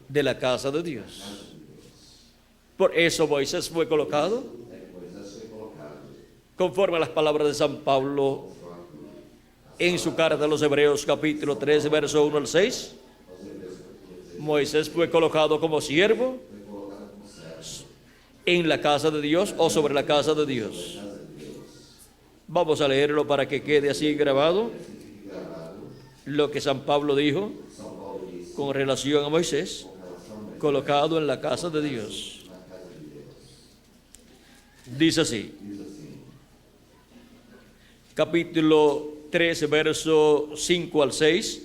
de la casa de Dios. Por eso Moisés fue colocado, conforme a las palabras de San Pablo en su carta a los Hebreos, capítulo 13, verso 1 al 6. Moisés fue colocado como siervo en la casa de Dios o sobre la casa de Dios. Vamos a leerlo para que quede así grabado lo que San Pablo dijo con relación a Moisés, colocado en la casa de Dios. Dice así, capítulo 13, verso 5 al 6.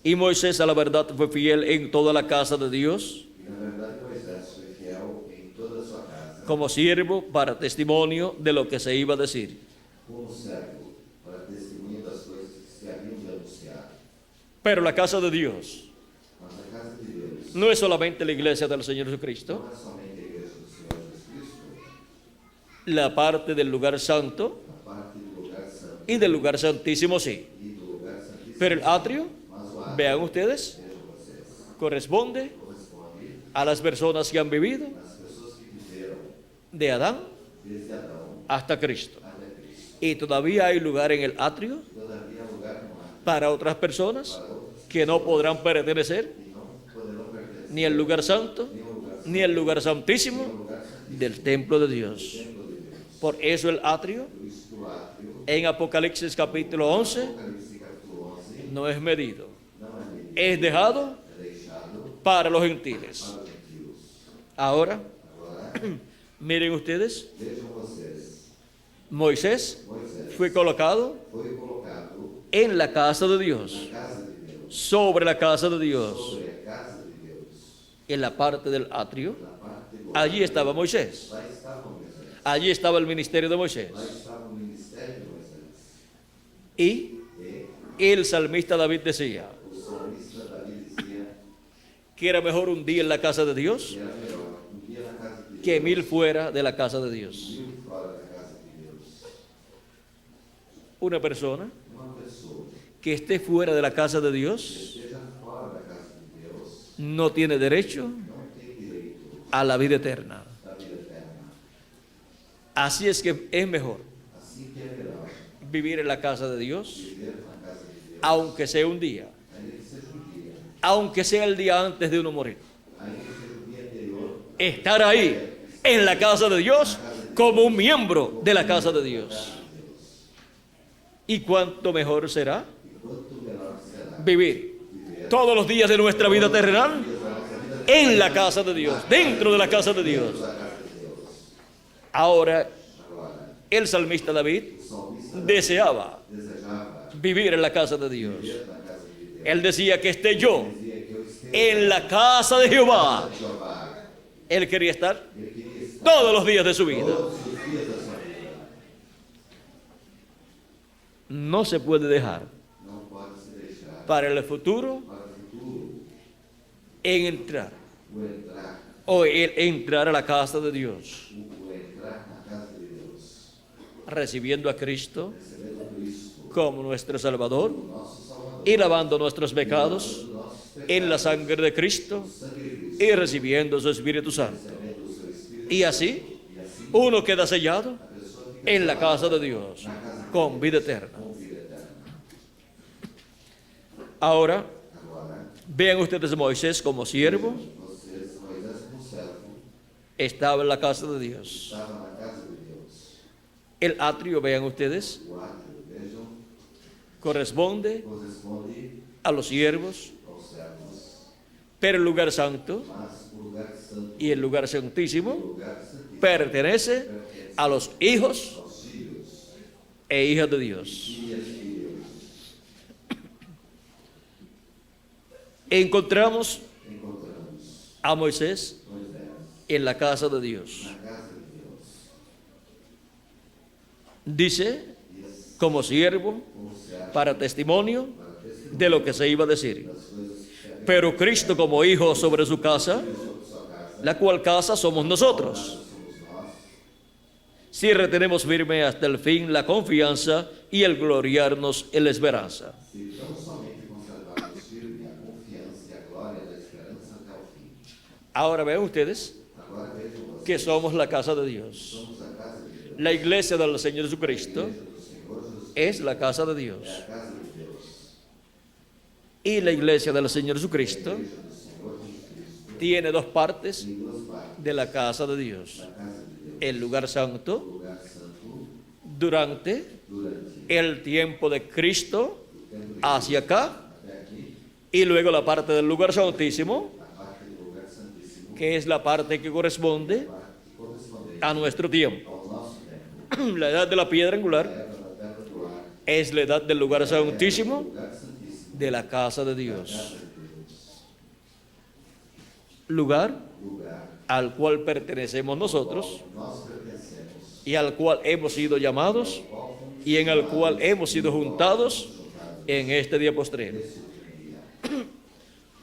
Y Moisés a la verdad fue fiel en toda la casa de Dios, como siervo para testimonio de lo que se iba a decir. Pero la casa de Dios no es solamente la iglesia del Señor Jesucristo, la parte del lugar santo y del lugar santísimo, sí. Pero el atrio, vean ustedes, corresponde a las personas que han vivido de Adán hasta Cristo. Y todavía hay lugar en el atrio para otras personas que no podrán pertenecer ni al lugar santo ni al lugar santísimo del templo de Dios. Por eso el atrio en Apocalipsis capítulo 11 no es medido, es dejado para los gentiles. Ahora, miren ustedes, Moisés fue colocado en la casa de Dios, sobre la casa de Dios, en la parte del atrio. Allí estaba Moisés, allí estaba el ministerio de Moisés. Y el salmista David decía que era mejor un día en la casa de Dios que 1000 fuera de la casa de Dios. Una persona que esté fuera de la casa de Dios no tiene derecho a la vida eterna. Así es que es mejor vivir en la casa de Dios, aunque sea un día, aunque sea el día antes de uno morir. Estar ahí en la casa de Dios como un miembro de la casa de Dios. ¿Y cuánto mejor será vivir todos los días de nuestra vida terrenal en la casa de Dios, dentro de la casa de Dios? Ahora, el salmista David deseaba vivir en la casa de Dios. Él decía que esté yo en la casa de Jehová. Él quería estar todos los días de su vida. No se puede dejar para el futuro en entrar o el entrar a la casa de Dios, recibiendo a Cristo como nuestro Salvador y lavando nuestros pecados en la sangre de Cristo y recibiendo su Espíritu Santo. Y así uno queda sellado en la casa de Dios con vida eterna. Ahora, Agora, vean ustedes a Moisés como siervo, vocês, Moisés como servo, estaba en la casa de Dios. estava na casa de Deus. El atrio, vean ustedes, O átrio, vejam, corresponde corresponde a los siervos, aos servos, pero el lugar santo mas o lugar santo y el lugar e o santísimo lugar santíssimo pertenece pertence a los hijos aos filhos e hijas de Dios. e às filhas. Encontramos Encontramos a Moisés Moisés en la casa de Dios. na casa de Deus. Dice, Diz como siervo, como servo para testimonio para testemunhar de lo que se iba a decir. das coisas que Pero Cristo como hijo sobre su casa, sobre sua casa, la cual casa somos nosotros, somos nós, si retenemos firme hasta el fin la confianza y el gloriarnos en la esperanza. se tão somente conservarmos firme a confiança e a glória da esperança até o fim. Ahora vean ustedes Agora vejam vocês, que somos la casa de Dios. somos a casa de Deus. La iglesia del Señor Jesucristo A igreja do Senhor Jesus es la casa de é Dios. a casa de Deus. Y la iglesia del Señor A Jesucristo igreja do Senhor Jesus tiene dos partes tem duas partes. de la casa de Dios. A casa de Deus, El lugar o santo lugar santo, durante durante el tiempo de Cristo o tempo de hacia acá até aqui, y luego la parte del lugar santísimo, a parte do lugar santíssimo, que es la parte que corresponde a parte que corresponde a nuestro tiempo. ao nosso tempo. La edad de la piedra angular Era da terra do ar, es la edad del lugar santísimo lugar santíssimo, de la casa de Dios. casa de Deus, Lugar lugar al cual pertenecemos nosotros nós pertencemos, y al cual hemos sido llamados qual fomos y en el cual hemos sido juntados en este día postrero. esse último dia.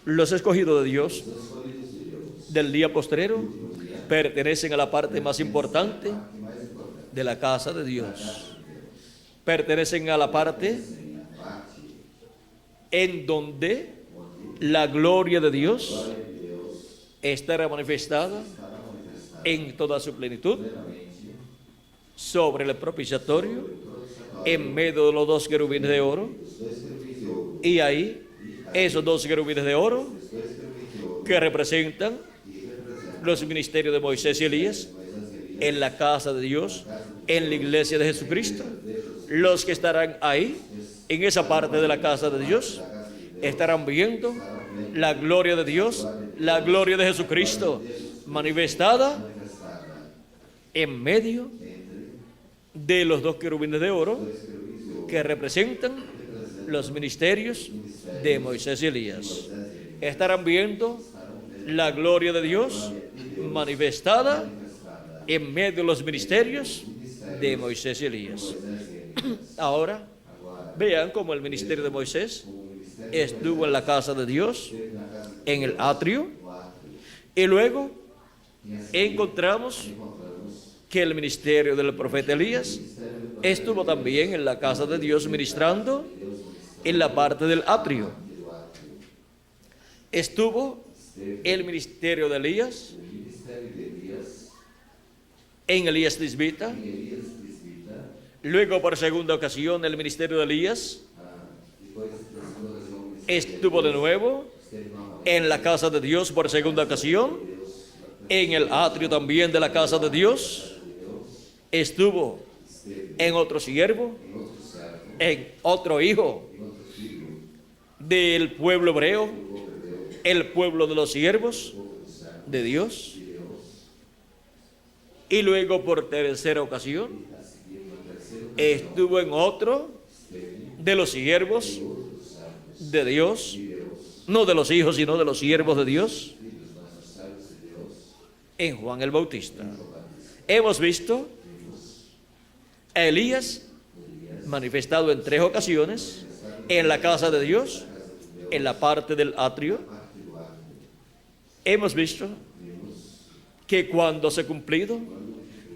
Los escogidos de Dios Os escolhidos de Deus, del día postrero pertenecen a la parte más importante que mais importante, de la casa de Dios. Pertenecen a la parte em a parte en donde la gloria de Dios glória de Deus estará manifestada estará manifestada en toda su plenitud plenamente sobre el propiciatorio en medio de los dos querubines de oro. os dois querubins de ouro, Y ahí, esos dos querubines de oro os dois querubins de ouro que representan que representam los ministerios de Moisés y Elías Moisés e Elias, en la casa de Dios, en la iglesia de Jesucristo. Los que estarán ahí, en esa parte de la casa de Dios, estarán viendo la gloria de Dios, la gloria de Jesucristo manifestada manifestada en medio de los dos querubines de oro que representan los ministerios de Moisés y Elías. Estarán viendo la gloria de Dios manifestada en medio de los ministerios de Moisés y Elías. Ahora, vean cómo el ministerio de Moisés estuvo en la casa de Dios, en el atrio, y luego encontramos que el ministerio del profeta Elías estuvo también en la casa de Dios ministrando en la parte del atrio. Estuvo el ministerio de Elías o ministério de Elias, en Elías Tisbita, Elias Tisbita, luego por segunda ocasión el ministerio de Elías depois da segunda ocasião, o ministério estuvo de nuevo esteve novamente en la casa de Dios por segunda ocasión, en el atrio también de la casa de Dios, estuvo en otro siervo, em outro servo, en otro hijo em outro filho, del pueblo hebreo, el pueblo de los siervos de Dios, de Deus, y luego por tercera ocasión a seguir no terceiro estuvo en otro de los siervos de Dios, no de los hijos, sino de los siervos de Dios, filhos, nossos servos de Deus, en Juan el Bautista. Hemos visto a Elías manifestado en 3 ocasiones en la casa de Dios, en la parte del atrio. Hemos visto que cuando se ha cumplido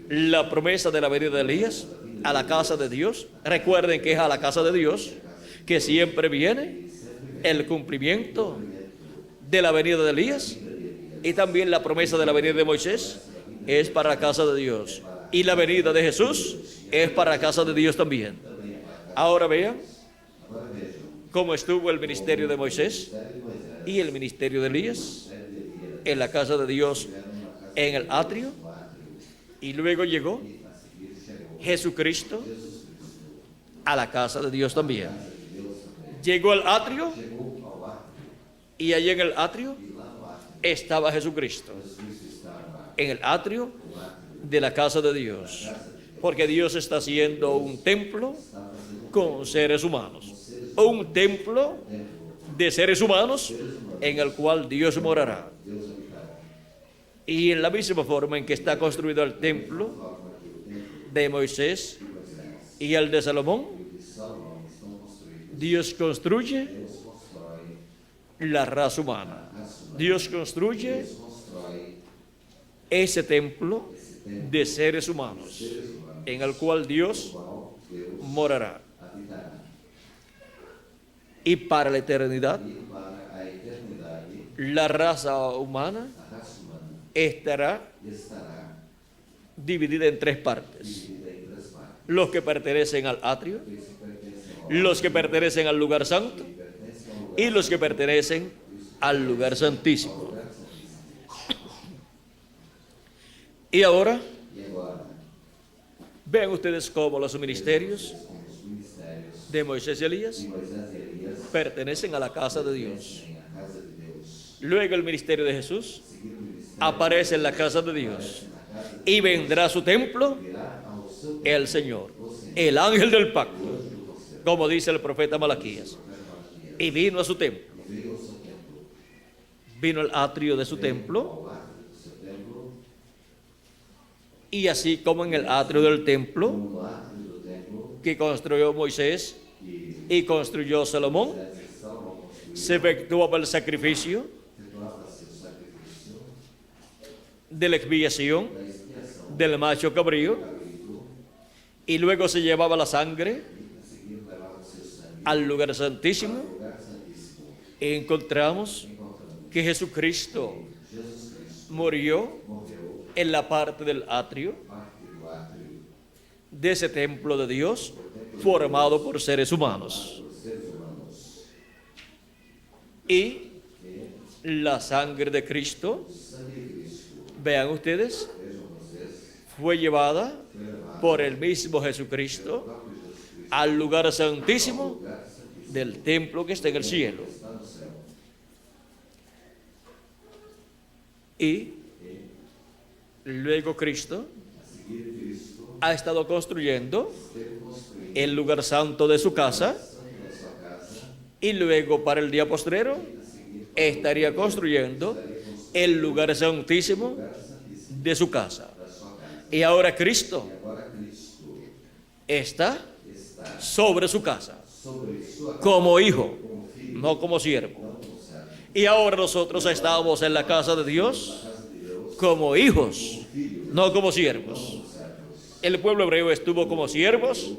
la promesa de la venida de Elías a la casa de Dios, recuerden que es a la casa de Dios que siempre viene el cumplimiento de la venida de Elías, y también la promesa de la venida de Moisés es para la casa de Dios, y la venida de Jesús es para la casa de Dios también. Ahora vean agora vejam, como estuvo el ministerio de Moisés ministério de Moisés y el ministerio de Elías e de Elias en la casa de Dios estiveram na casa en el atrio, do átrio, y luego llegó e a seguir chegou Jesucristo Jesus Cristo a la casa de Dios también. à casa de Deus também. Llegó al atrio Chegou ao átrio, y allí en el atrio e lá no átrio, estaba Jesucristo, Jesus Cristo estava en el atrio no átrio de la casa de da Dios, casa de Deus. porque Dios está haciendo un templo Estava fazendo con seres humanos, un templo de seres humanos en el cual Dios morará. Deus habitará. Y en la misma forma en que está construido el templo Forma que o templo de Moisés de Moisés y el de Salomón, e o de Salomão estão construídos. Dios construye Deus constrói la raza humana. a raça humana. Dios construye Deus constrói ese templo esse templo de seres humanos de seres humanos, en el cual no Dios qual Deus morará. habitará. Y para la eternidad, E para a eternidade, la raza humana a raça humana estará estará dividida en tres partes. dividida em três partes. Los que pertenecen al atrio, Aqueles que pertencem ao los que pertenecen al lugar santo que pertencem ao lugar y los que pertenecen al lugar santísimo. santíssimo. Y ahora E agora, vean ustedes cómo los ministerios como os ministérios de Moisés y Elías de Moisés e Elias pertenecen a la casa de Dios. pertencem à casa de Deus. Luego el ministerio de Jesús Seguir o ministério aparece en la casa de Dios na casa de y vendrá a su templo virá ao seu el Señor, el ángel del pacto, como dice el profeta Malaquías, y vino a su templo. e veio ao seu templo. Vino al atrio de su templo, Ao átrio do seu templo, y así como en el atrio del templo no átrio do templo, que construyó Moisés e y construyó Salomón, Salomão construiu, se efectuaba el sacrificio efetuava-se o sacrifício de la expiación da expiação del macho cabrío, cabrito, y luego se llevaba la sangre e a seguir levava-se o sangue al lugar santísimo, ao lugar santíssimo. y encontramos Encontramos que Jesucristo Jesus Cristo murió morreu en la parte del atrio parte do átrio de ese templo de Dios formado por seres humanos. dos seres humanos. Y E la sangre de Cristo, o sangue de Cristo, vean ustedes, vejam vocês, fue llevada foi levado por el mismo Jesucristo próprio Jesus Cristo al lugar ao santísimo lugar santíssimo del templo que está en el cielo. que está no céu. Y luego Cristo A seguir, Cristo ha estado construyendo esteve construindo el lugar santo de su casa, o santo da sua casa, y luego para el día postrero a seguir estaría construyendo el lugar santísimo o lugar santíssimo de su casa. da sua casa. Y ahora Cristo E agora Cristo está está sobre su casa sobre sua casa como hijo, como filho, no como siervo. não como servo. Y ahora nosotros estamos en la casa de Dios Na casa de Deus, como hijos, como filhos, no como siervos. como servos. El pueblo hebreo estuvo como siervos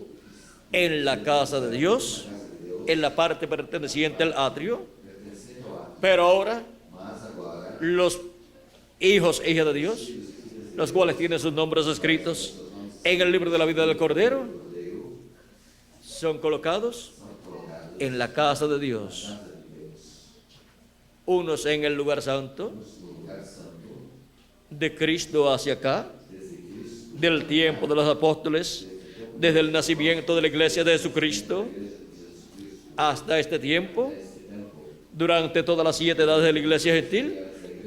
en la casa de Dios, Na casa de Deus, en la parte perteneciente al atrio, pertencendo ao átrio. pero ahora Mas agora, los hijos e hijas de Dios, los cuales tienen sus nombres escritos en el libro de la vida del Cordero, Cordeiro, son colocados são colocados en la casa de na Dios, casa de Deus, unos en el lugar santo, no lugar santo, de Cristo hacia acá, desde Cristo, del tiempo de los apóstoles, desde el nacimiento de la iglesia de Jesucristo hasta este tiempo, este tempo, durante todas las 7 edades de la iglesia gentil,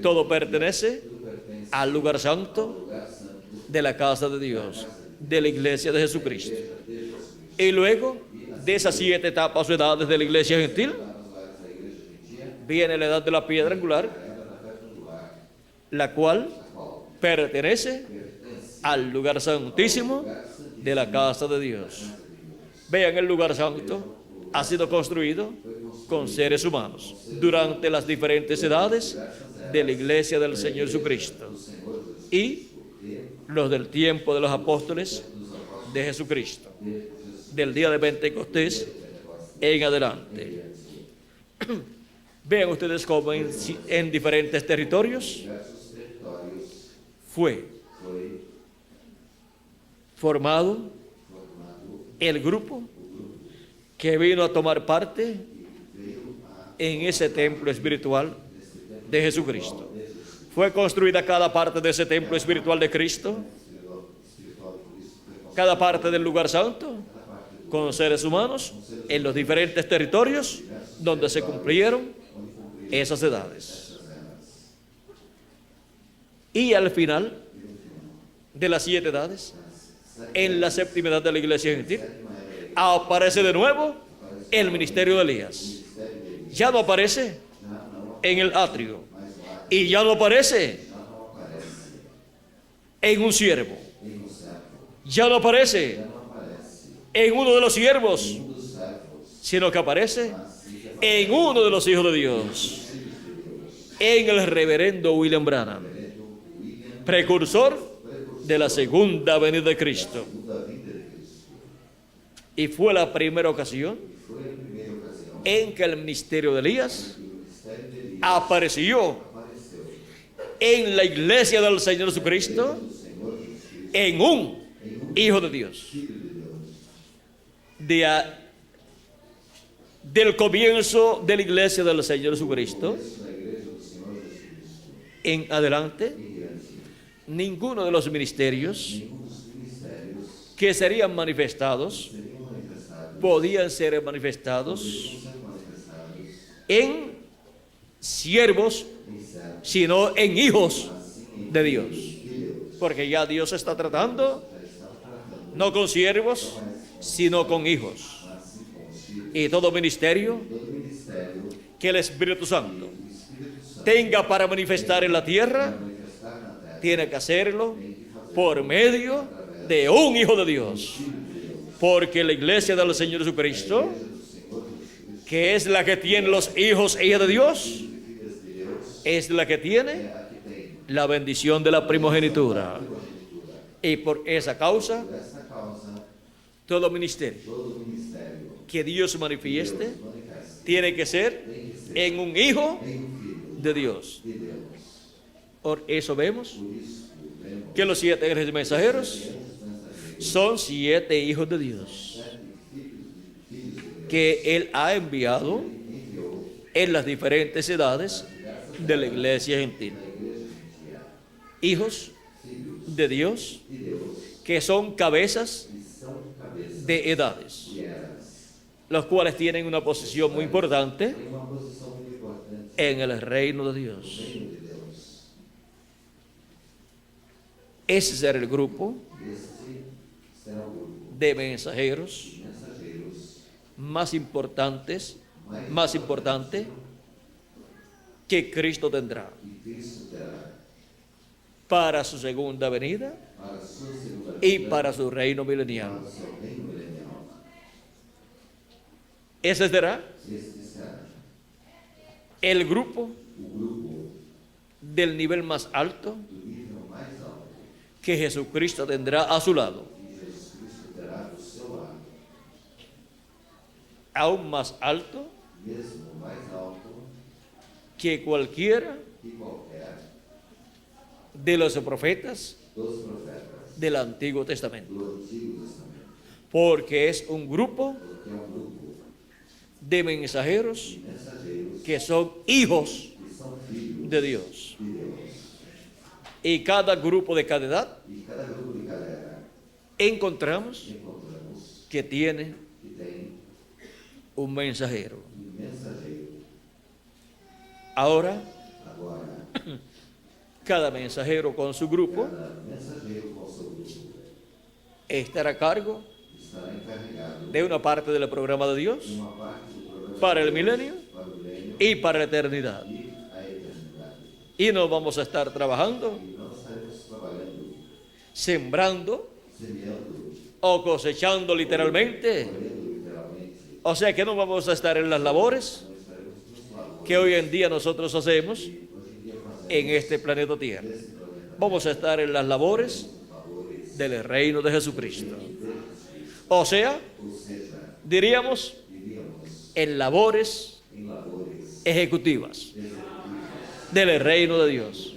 todo pertenece tudo pertence al lugar ao santo lugar santo de la casa de Dios, de la iglesia de Jesucristo. de Jesus Cristo. Y luego de esas 7 etapas o edades de la iglesia gentil, Nas horas da igreja gentia, viene la edad de la piedra angular, era da pedra angular, la cual a qual pertenece pertence al lugar santísimo ao lugar santíssimo de la casa de Dios. Vean, el lugar santo ha sido construido con seres humanos durante las diferentes edades de la iglesia del Señor Jesucristo y los del tiempo de los apóstoles de Jesucristo, del día de Pentecostés en adelante. Vean ustedes cómo en diferentes territorios diversos territórios fue foi formado formado el grupo que vino a tomar parte en ese templo espiritual de Jesucristo. Fue construida cada parte de ese templo espiritual de Cristo, cada parte del lugar santo, con seres humanos en los diferentes territorios donde se cumplieron esas edades. Y al final de las 7 edades, en la séptima edad de la iglesia gentil, aparece de nuevo el ministerio de Elías. Ya no aparece en el atrio y ya no aparece en un siervo, ya no aparece en uno de los siervos, sino que aparece en uno de los hijos de Dios, en el reverendo William Branham, precursor de la segunda venida de Cristo. Y fue la primera ocasión en que el ministerio de Elías apareció en la iglesia del Señor Jesucristo en un hijo de Dios. Del comienzo de la iglesia del Señor Jesucristo en adelante, ninguno de los ministerios que serían manifestados podían ser manifestados en siervos, sino en hijos de Dios. Porque ya Dios está tratando no con siervos, sino con hijos. Y todo ministerio que el Espíritu Santo tenga para manifestar en la tierra, tiene que hacerlo por medio de un hijo de Dios. Porque la iglesia del Señor Jesucristo, que es la que tiene los hijos e hijas de Dios, es la que tiene la bendición de la primogenitura. Y por esa causa, todo ministerio que Dios manifieste tiene que ser en un hijo de Dios. Por eso vemos que los 7 ángeles mensajeros son 7 hijos de Dios que Él ha enviado en las diferentes edades de la iglesia gentil. Hijos de Dios que son cabezas de edades, los cuales tienen una posición muy importante en el reino de Dios. Ese será el grupo de mensajeros más importante que Cristo tendrá para su segunda venida y para su reino milenial. Ese será el grupo del nivel más alto que Jesucristo tendrá a su lado. Aún más alto que cualquiera de los profetas del Antiguo Testamento, porque es un grupo de mensajeros que son hijos de Dios. Y cada grupo de cada edad encontramos que tiene un mensajero. Ahora, cada mensajero con su grupo estará a cargo de una parte del programa de Dios para el milenio y para la eternidad. Y no vamos a estar trabajando, sembrando o cosechando literalmente. O sea que no vamos a estar en las labores que hoy en día nosotros hacemos en este planeta Tierra. Vamos a estar en las labores del reino de Jesucristo. O sea, diríamos, en labores ejecutivas del reino de Dios.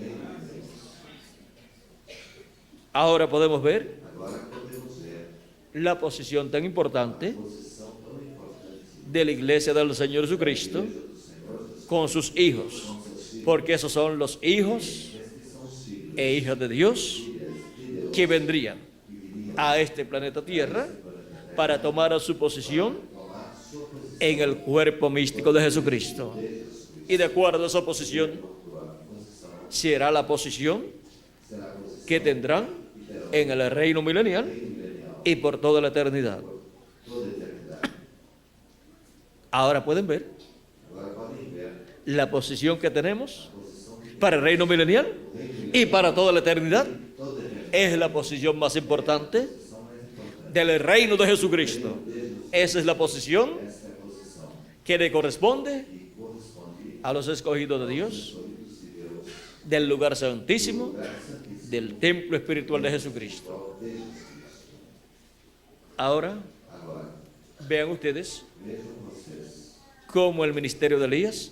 Ahora podemos ver la posición tan importante de la iglesia del Señor Jesucristo con sus hijos, porque esos son los hijos e hijas de Dios que vendrían a este planeta Tierra para tomar su posición en el cuerpo místico de Jesucristo. Y de acuerdo a esa posición, será la posición que tendrán en el reino milenial y por toda la eternidad. Ahora pueden ver la posición que tenemos para el reino milenial y para toda la eternidad. Es la posición más importante del reino de Jesucristo. Esa es la posición que le corresponde a los escogidos de Dios, del lugar santísimo, del templo espiritual de Jesucristo. Ahora, vean ustedes cómo el ministerio de Elías,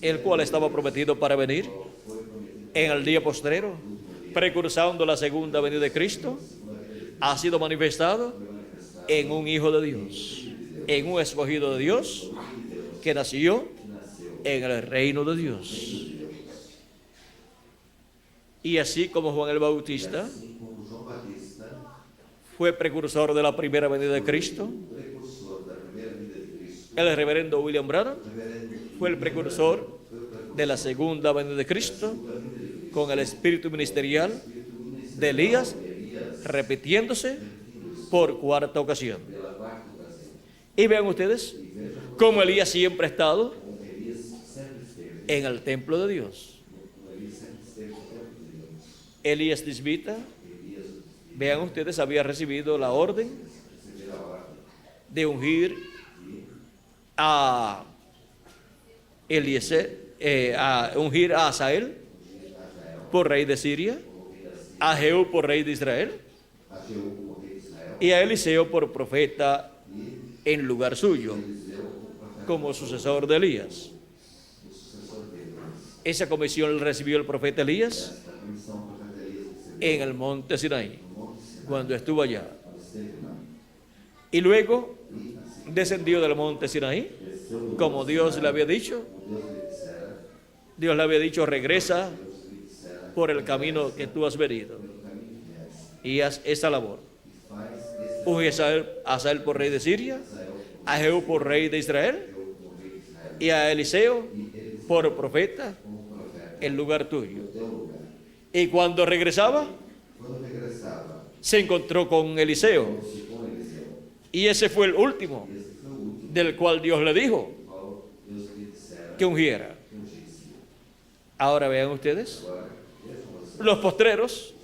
el cual estaba prometido para venir en el día postrero, precursando la segunda venida de Cristo, ha sido manifestado en un hijo de Dios, en un escogido de Dios que nació en el reino de Dios. Y así como Juan el Bautista fue precursor de la primera venida de Cristo, el reverendo William Branham fue el precursor de la segunda venida de Cristo con el espíritu ministerial de Elías repitiéndose por cuarta ocasión. Y vean ustedes cómo Elías siempre ha estado en el templo de Dios. Elías Tisbita, vean ustedes, había recibido la orden de ungir a Eliezer, a ungir a Asael por rey de Siria, a Jehú por rey de Israel y a Eliseo por profeta en lugar suyo, como sucesor de Elías. Esa comisión la recibió el profeta Elías en el monte Sinaí, cuando estuvo allá. Y luego descendió del monte Sinaí, como Dios le había dicho. Dios le había dicho: regresa por el camino que tú has venido y haz esa labor. Unge a Asael por rey de Siria, a Jehú por rey de Israel y a Eliseo por profeta en lugar tuyo. Y cuando regresaba, se encontró con Eliseo, y ese fue el último del cual Dios le dijo que ungiera. Ahora vean ustedes los postreros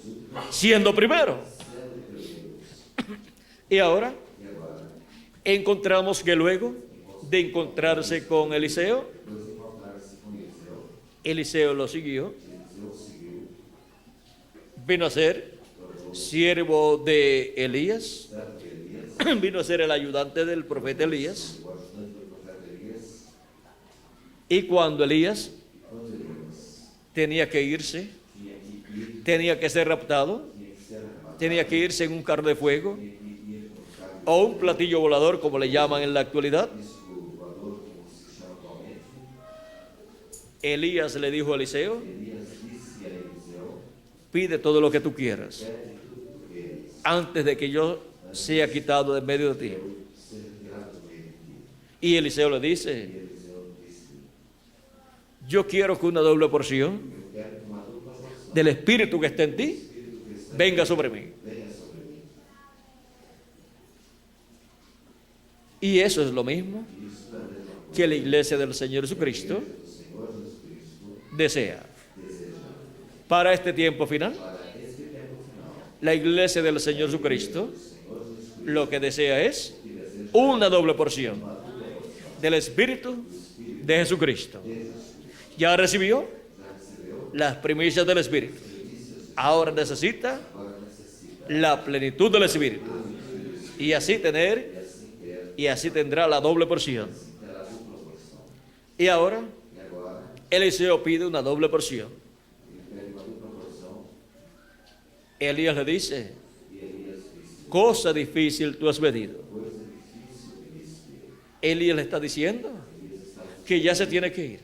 siendo primero. Y ahora encontramos que luego de encontrarse con Eliseo, Eliseo lo siguió, vino a ser siervo de Elías, vino a ser el ayudante del profeta Elías. Y cuando Elías tenía que irse, tenía que ser raptado, tenía que irse en un carro de fuego o un platillo volador, como le llaman en la actualidad, Elías le dijo a Eliseo: pide todo lo que tú quieras antes de que yo sea quitado de medio de ti. Y Eliseo le dice: yo quiero que una doble porción del espíritu que está en ti venga sobre mí. Y eso es lo mismo que la iglesia del Señor Jesucristo desea. Para este tiempo final, la iglesia del Señor Jesucristo lo que desea es una doble porción del Espíritu de Jesucristo. Ya recibió las primicias del Espíritu. Ahora necesita la plenitud del Espíritu. Y así tendrá la doble porción. Y ahora Eliseo pide una doble porción. Elías le dice: cosa difícil tú has pedido. Elías le está diciendo que ya se tiene que ir.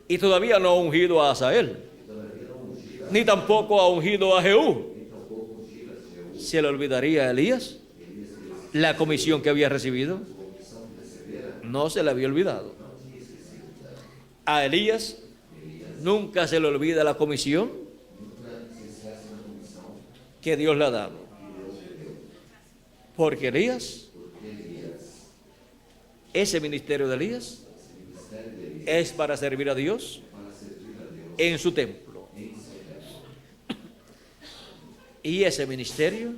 Y todavía no ha ungido a Asael, ni tampoco ha ungido a Jehú. ¿Se le olvidaría a Elías la comisión que había recibido? No se le había olvidado. A Elías nunca se le olvida la comisión que Dios le ha dado. Porque Elías, ese ministerio de Elías es para servir a Dios en su templo. Y ese ministerio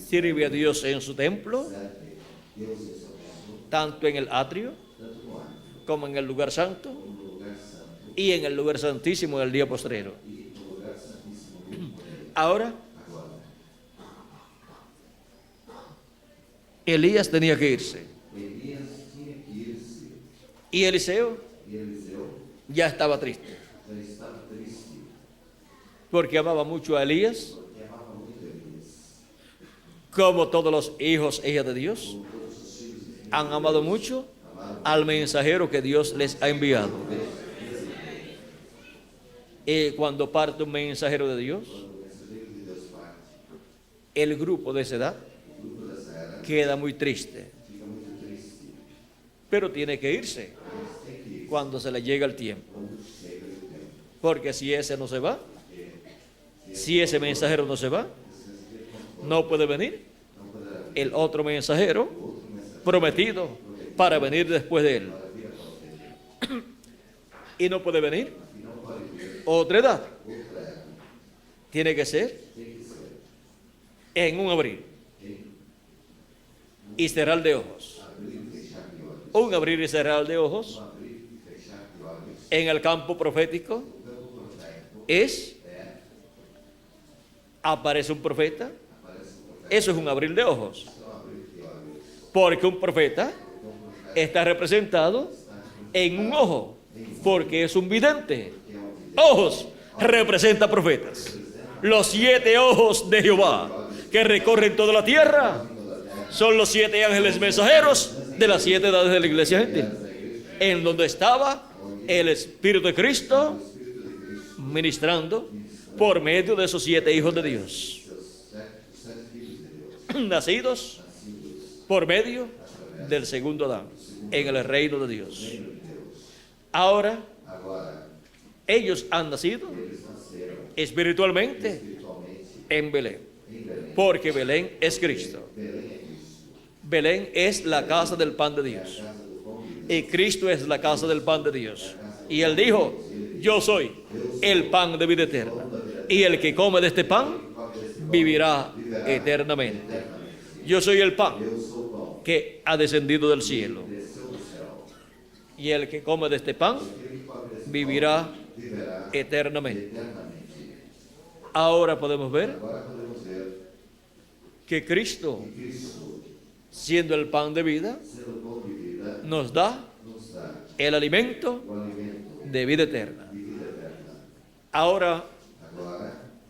sirve a Dios en su templo, tanto en el atrio como en el lugar santo y en el lugar santísimo del día postrero. Ahora, Elías tenía que irse. Y Eliseo ya estaba triste, porque amaba mucho a Elías, como todos los hijos e hijas de Dios han amado mucho al mensajero que Dios les ha enviado. Y cuando parte un mensajero de Dios, el grupo de esa edad queda muy triste, pero tiene que irse cuando se le llega el tiempo, porque si ese no se va, si ese mensajero no se va, no puede venir el otro mensajero prometido para venir después de él. Y no puede venir otra edad. Tiene que ser en un abrir y cerrar de ojos. Un abrir y cerrar de ojos en el campo profético es: aparece un profeta. Eso es un abrir de ojos, porque un profeta está representado en un ojo, porque es un vidente. Ojos representa profetas. Los 7 ojos de Jehová que recorren toda la tierra son los 7 ángeles mensajeros de las 7 edades de la iglesia gentil, en donde estaba el Espíritu de Cristo ministrando por medio de esos 7 hijos de Dios, nacidos por medio del segundo Adán en el reino de Dios. Ahora, ellos han nacido espiritualmente en Belén, porque Belén es Cristo. Belén es la casa del pan de Dios, y Cristo es la casa del pan de Dios. Y Él dijo: yo soy el pan de vida eterna, y el que come de este pan vivirá eternamente. Yo soy el pan que ha descendido del cielo, y el que come de este pan vivirá eternamente. Ahora podemos ver que Cristo, siendo el pan de vida, nos da el alimento de vida eterna. Ahora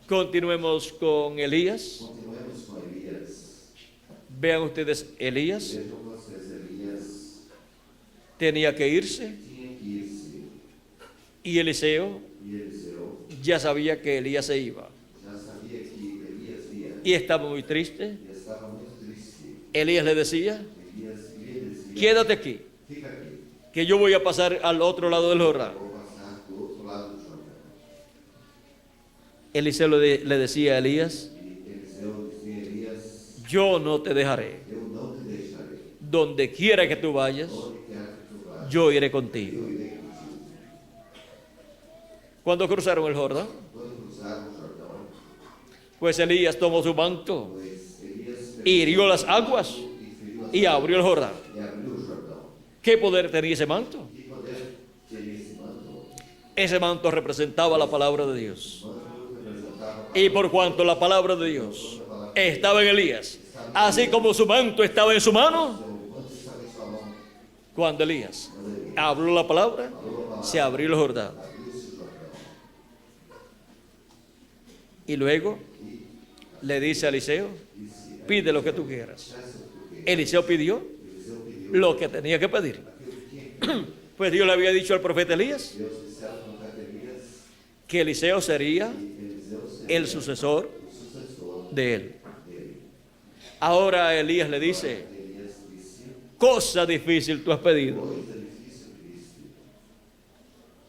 continuemos con Elías. Vean ustedes, Elías tenía que irse, y Eliseo ya sabía que Elías se iba, y estaba muy triste. Elías le decía: quédate aquí, que yo voy a pasar al otro lado del Jordán. Eliseo le decía a Elías: yo no te dejaré. Donde quiera que tú vayas, yo iré contigo. Cuando cruzaron el Jordán, pues Elías tomó su manto, hirió las aguas y abrió el Jordán. ¿Qué poder tenía ese manto? Ese manto representaba la palabra de Dios. Y por cuanto la palabra de Dios estaba en Elías, así como su manto estaba en su mano, cuando Elías habló la palabra, se abrió el Jordán. Y luego le dice a Eliseo: pide lo que tú quieras. Eliseo pidió lo que tenía que pedir. Pues Dios le había dicho al profeta Elías Deus disse ao profeta Elias que Eliseo sería que Eliseu seria el sucesor o sucessor de él. dele. Ahora Elías le dice, Elias disse: cosa difícil tú has pedido. coisa difícil pediste.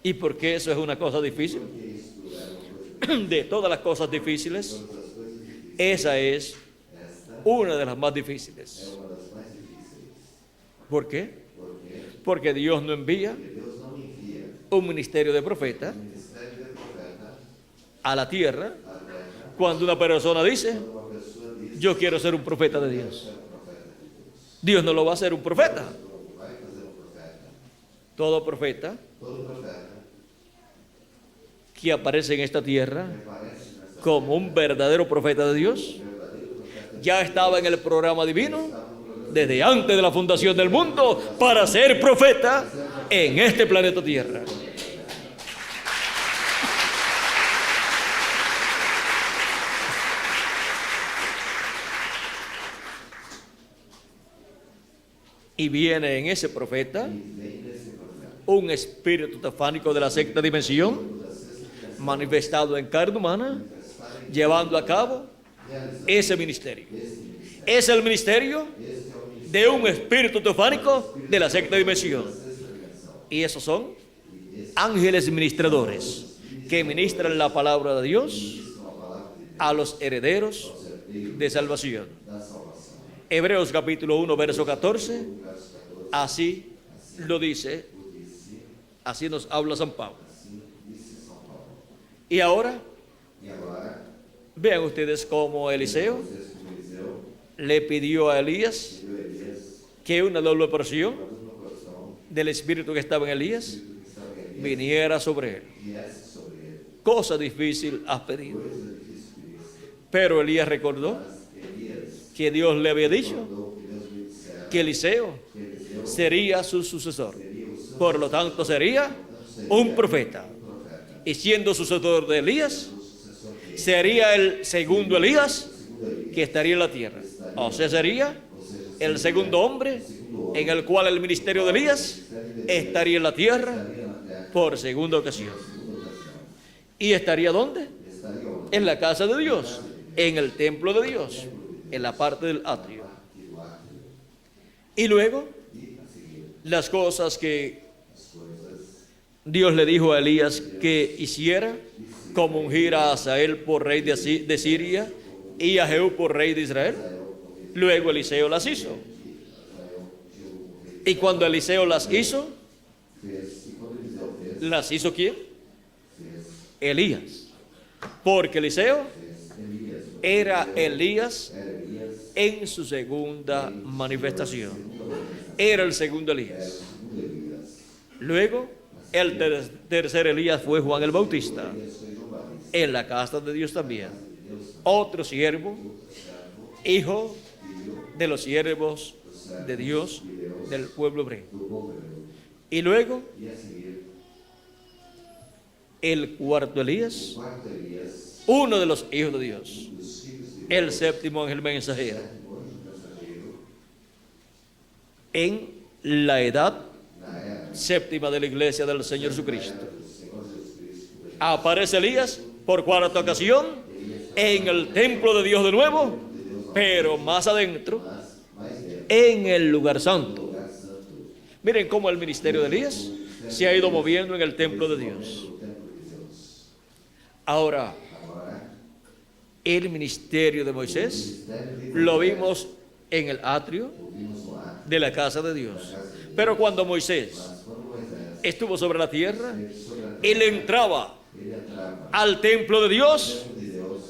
¿Y por qué eso es una cosa difícil? Porque isto era uma coisa De todas las cosas difíciles, todas as coisas difíceis. esa es Esta una de las más é difíciles. uma das mais difíceis. ¿Por qué? Porque Porque Dios no envía Deus não envia un ministerio de profeta o ministério de profeta a la tierra à terra cuando una persona dice, quando uma pessoa diz: yo quiero ser un profeta de "Eu Dios. quero ser um profeta de Deus". Dios no lo va a hacer un profeta. Não vai fazer um profeta. Todo profeta Todo profeta que aparece en esta tierra que aparece nessa como un verdadero profeta de Dios verdadeiro profeta ya estaba en el programa divino desde antes de la fundación del mundo para ser profeta en este planeta Tierra. Y viene en ese profeta vem desse profeta. un espíritu teofánico de la sexta dimensión manifestado en carne humana, llevando a cabo ese ministerio. Es el ministerio de un espíritu teofánico de la sexta dimensión. Y esos son ángeles ministradores que ministran la palabra de Dios a los herederos de salvación. Da salvação. Hebreos capítulo 1, verso 14, así lo dice, así nos habla San Pablo. Assim disse São Paulo. Y ahora, E agora, vean ustedes cómo Eliseo vocês como Eliseu, le pidió a Elías pediu a Elias que una doble porción uma dupla porção del espíritu que estaba en Elías do que estava em Elias viniera sobre él. viesse sobre ele. Cosa difícil has pedido. Coisa difícil pediste. Pero Elías recordó Mas Elias que Dios le había dicho mandou que Deus me dissera que Eliseo que Eliseu sería su sucesor. seria o seu Por lo tanto, sería un profeta. profeta. Y siendo sucesor de Elías, O sucessor dele. sería el segundo Elías Segundo Elias. que estaría en la tierra. O sea, sería Ou seja, el segundo hombre en el cual el ministerio de Elías estaría en la tierra estaria na terra. por segunda ocasión. Segunda ocasião. ¿Y estaría dónde? Estaria onde? En la casa de Dios, en el templo de Dios, en la parte del atrio. E do átrio. Y luego, E a seguir, las cosas que as coisas Dios le dijo a Elías que hiciera, como ungir a Asael por rey de Siria y a Jehú por rey de Israel. Luego Eliseo las hizo. Y cuando Eliseo las hizo, fez. E quando Eliseu fez, ¿las hizo quién? fez Elías. Porque Eliseo Elias. era Elías Era Elias. en su segunda manifestación. Era el segundo Elías. Segundo Elias. Luego, el tercer Elías fue Juan el Bautista, Elias foi João Batista. en la casa de Dios también. Otro siervo, hijo de los siervos de Dios del pueblo hebreo. Do povo hebreu. Y luego, E a seguir, el cuarto Elías, quarto Elias. uno de los hijos de Dios, Os filhos de el séptimo ángel mensajero, o anjo mensageiro. en la edad Na era séptima de la iglesia del Señor Jesucristo. do Senhor Jesus Cristo. Aparece Elías por cuarta ocasión en el templo de Dios de nuevo, pero más adentro, Mais dentro en el lugar santo. do lugar santo. Miren cómo el ministerio de Elías se ha ido moviendo en el templo de Dios. O templo de Deus. Ahora, Agora, el ministerio de Moisés mistério de lo vimos en el atrio ouvimos no ar. de la casa de Dios. Pero cuando Moisés Mas quando Moisés estuvo sobre la tierra, esteve sobre a terra, él entraba ele entrava al templo de Dios, no templo de Deus,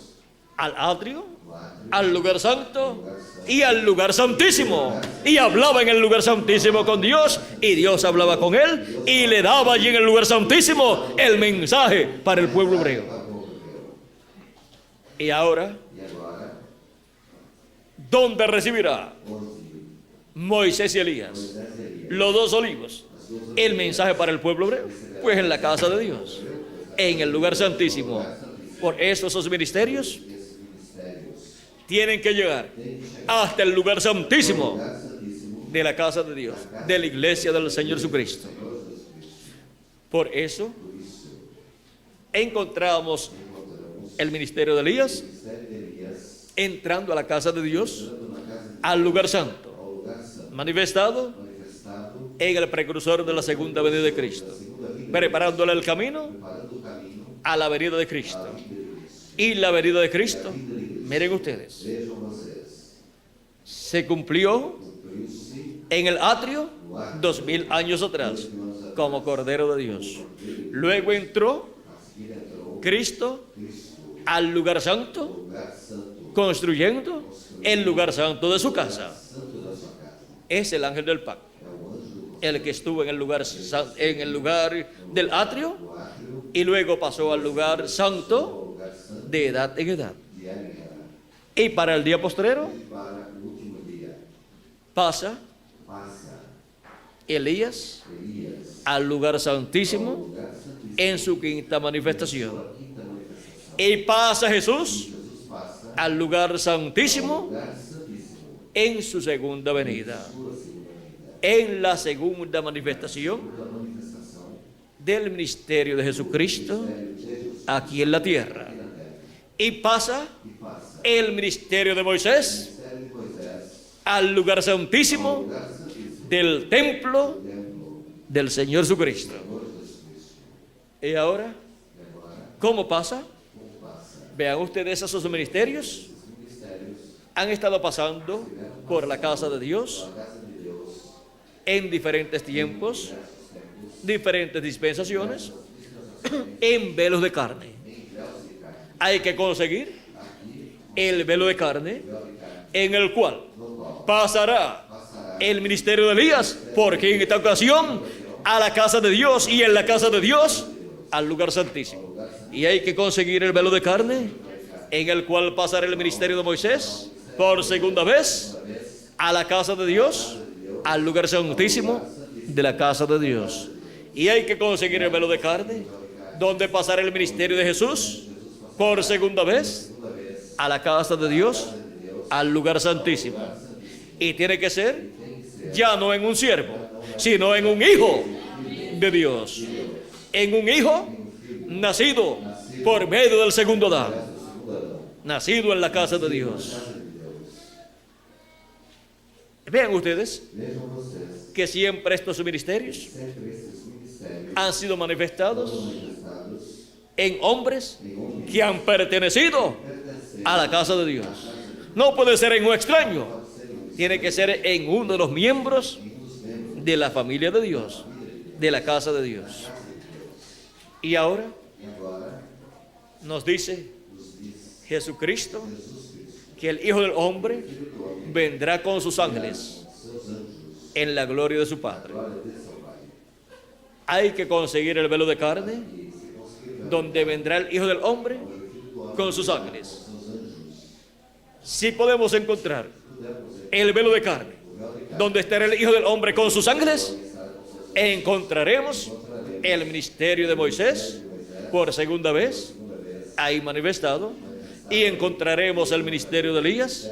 al atrio, no átrio, al lugar santo y al lugar santísimo. Y hablaba en el lugar santísimo con Dios, y Dios hablaba con él y le daba allí en el lugar santísimo el mensaje para el pueblo hebreo. para o povo hebreu. Y ahora, E agora, ¿dónde recibirá onde Moisés y Elías, Moisés e Elias, los dos olivos, el mensaje para el pueblo hebreo? Pues en la casa de Dios, en el lugar santísimo. Por eso esos ministerios esses ministérios, tienen que llegar tem que chegar hasta el lugar santísimo ao lugar santíssimo de la casa de Dios, de la iglesia del Señor Jesucristo. do Senhor Jesus Cristo. Por eso Por isso, encontramos encontramos el ministerio de o Elías ministério de Elias entrando a la casa de Dios, entrando na casa de al lugar santo, ao lugar santo, manifestado manifestado en el precursor de la segunda venida de Cristo, na segunda vinda, preparándole el camino preparando o caminho a la venida de à Cristo. vinda de Cristo. Y la venida de Cristo, miren ustedes, Vejam vocês, se cumplió cumpriu-se en el atrio no ato 2000 años atrás, como Cordero de Dios. Luego entró a seguir entrou Cristo Cristo al lugar santo, no lugar santo, construyendo el lugar santo de su casa. santo da sua casa. Es el ángel del pacto, É o anjo el que estuvo en el lugar del atrio do átrio, y luego pasó al lugar santo ao lugar santo de edad en edad. de era em era. Y para el día postrero E para o último dia, pasa passa Elías Elias al lugar ao santísimo lugar santíssimo, en su quinta manifestación. sua quinta manifestação. Y pasa Jesús Jesus passa al lugar ao santísimo lugar santíssimo, en su segunda venida. sua segunda venida. En la segunda manifestación A manifestação del ministerio de Jesucristo de Jesus aquí en la tierra. aqui na terra. Y pasa E passa el ministerio de o Moisés ministério de Moisés al lugar ao santísimo lugar santíssimo, del templo templo del Señor Jesucristo. Senhor Jesus Cristo. Y ahora, E agora, ¿cómo pasa? como passa? Vean ustedes esos ministerios. Os ministérios Han estado pasando por la casa de Dios da casa de Deus en diferentes tiempos, diversos tempos, diferentes dispensaciones, en velos de carne. em véus de carne. Hay que conseguir Aqui, el velo de carne véu de carne, en el cual no qual pasará passará el ministerio de Elías, porque en esta ocasión a la casa de Dios y en la casa de Dios al lugar santísimo. Y hay que conseguir el velo de carne en el cual pasará el ministerio de Moisés por segunda vez a la casa de Dios, al lugar santísimo de la casa de Dios. Y hay que conseguir el velo de carne donde pasará el ministerio de Jesús por segunda vez a la casa de Dios, al lugar santísimo. Y tiene que ser ya no en un siervo, sino en un hijo de Dios, en un hijo nacido por medio del segundo Adán, nacido en la casa de Dios. Vean ustedes Vejam vocês, que siempre estos ministerios sempre esses ministérios han sido manifestados manifestados en hombres em homens que han pertenecido pertencentes a la casa de Dios. No puede ser en un extraño, tiene que ser en uno de los miembros de la familia de Dios, de la casa de Dios. Y ahora e agora nos dice nos diz Jesucristo Jesus Cristo, que el Hijo del Hombre Filho do homem, vendrá con sus ángeles seus anjos, en la gloria de su Padre. glória de seu Pai. Hay que conseguir el velo de carne E se conseguir donde vendrá el Hijo del Hombre o Filho do homem, con sus ángeles. seus anjos, Si podemos encontrar pudermos el velo de carne o véu de carne, donde estará el Hijo del Hombre con sus ángeles, estará com seus encontraremos el ministerio de Moisés por segunda vez ahí manifestado y encontraremos el ministerio de Elías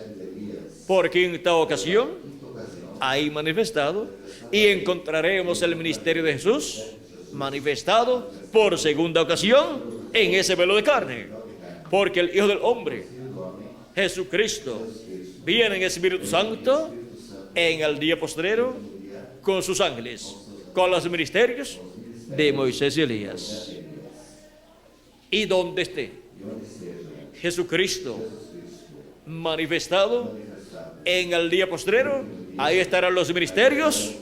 por quinta ocasión ahí manifestado y encontraremos el ministerio de Jesús manifestado por segunda ocasión en ese velo de carne, porque el Hijo del Hombre, Jesucristo, viene en Espíritu Santo en el día postrero con sus ángeles, con los ministerios de Moisés y Elías. Y donde esté Jesucristo manifestado en el día postrero, ahí estarán los ministerios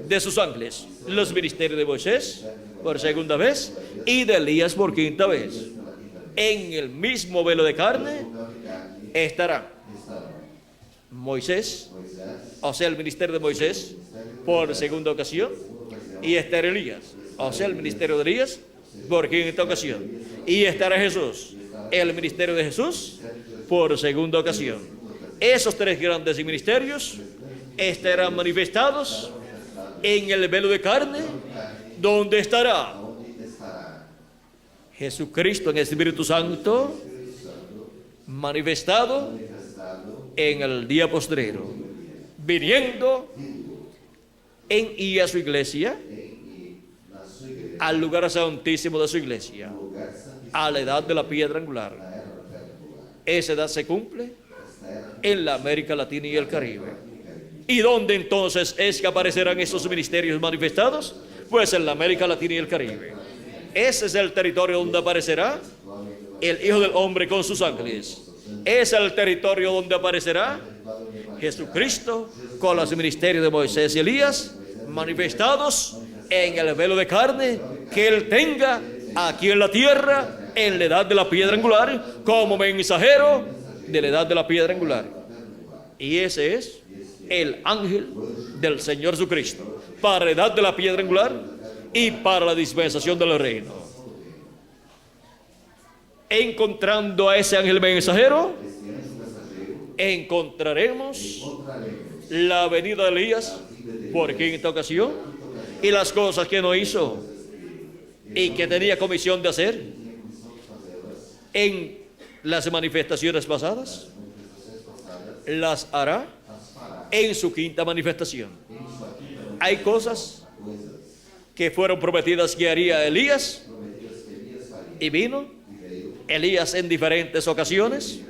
de sus ángeles, los ministerios de Moisés por segunda vez y de Elías por quinta vez. En el mismo velo de carne estará Moisés, o sea, el ministerio de Moisés por segunda ocasión, y estará Elías, o sea, el ministerio de Elías por quinta ocasión, y estará Jesús, el ministerio de Jesús por segunda ocasión. Esos tres grandes ministerios estarán manifestados en el velo de carne, donde estará Jesucristo en el Espíritu Santo manifestado en el día postrero, viniendo en y a su iglesia al lugar santísimo de su iglesia, no lugar santíssimo, a la edad de la piedra angular. na era da pedra angular. Esa edad se cumple Esta era en la América Latina y el Caribe. ¿Y dónde entonces es que aparecerán estos ministerios manifestados? Pues en la América Latina y el Caribe. Ese es el territorio donde aparecerá el Hijo del Hombre con sus ángeles. Es el territorio donde aparecerá Jesucristo con los ministerios de Moisés y Elías manifestados en el velo de carne que Él tenga aquí en la tierra en la edad de la piedra angular como mensajero de la edad de la piedra angular. Y ese es el ángel del Señor Jesucristo para la edad de la piedra angular y para la dispensación del reino. Encontrando a ese ángel mensajero, encontraremos la venida de Elías por quinta ocasión y las cosas que no hizo y que tenía comisión de hacer en las manifestaciones pasadas, las hará en su quinta manifestación. Hay cosas que fueron prometidas que haría Elías y vino Elías en diferentes ocasiones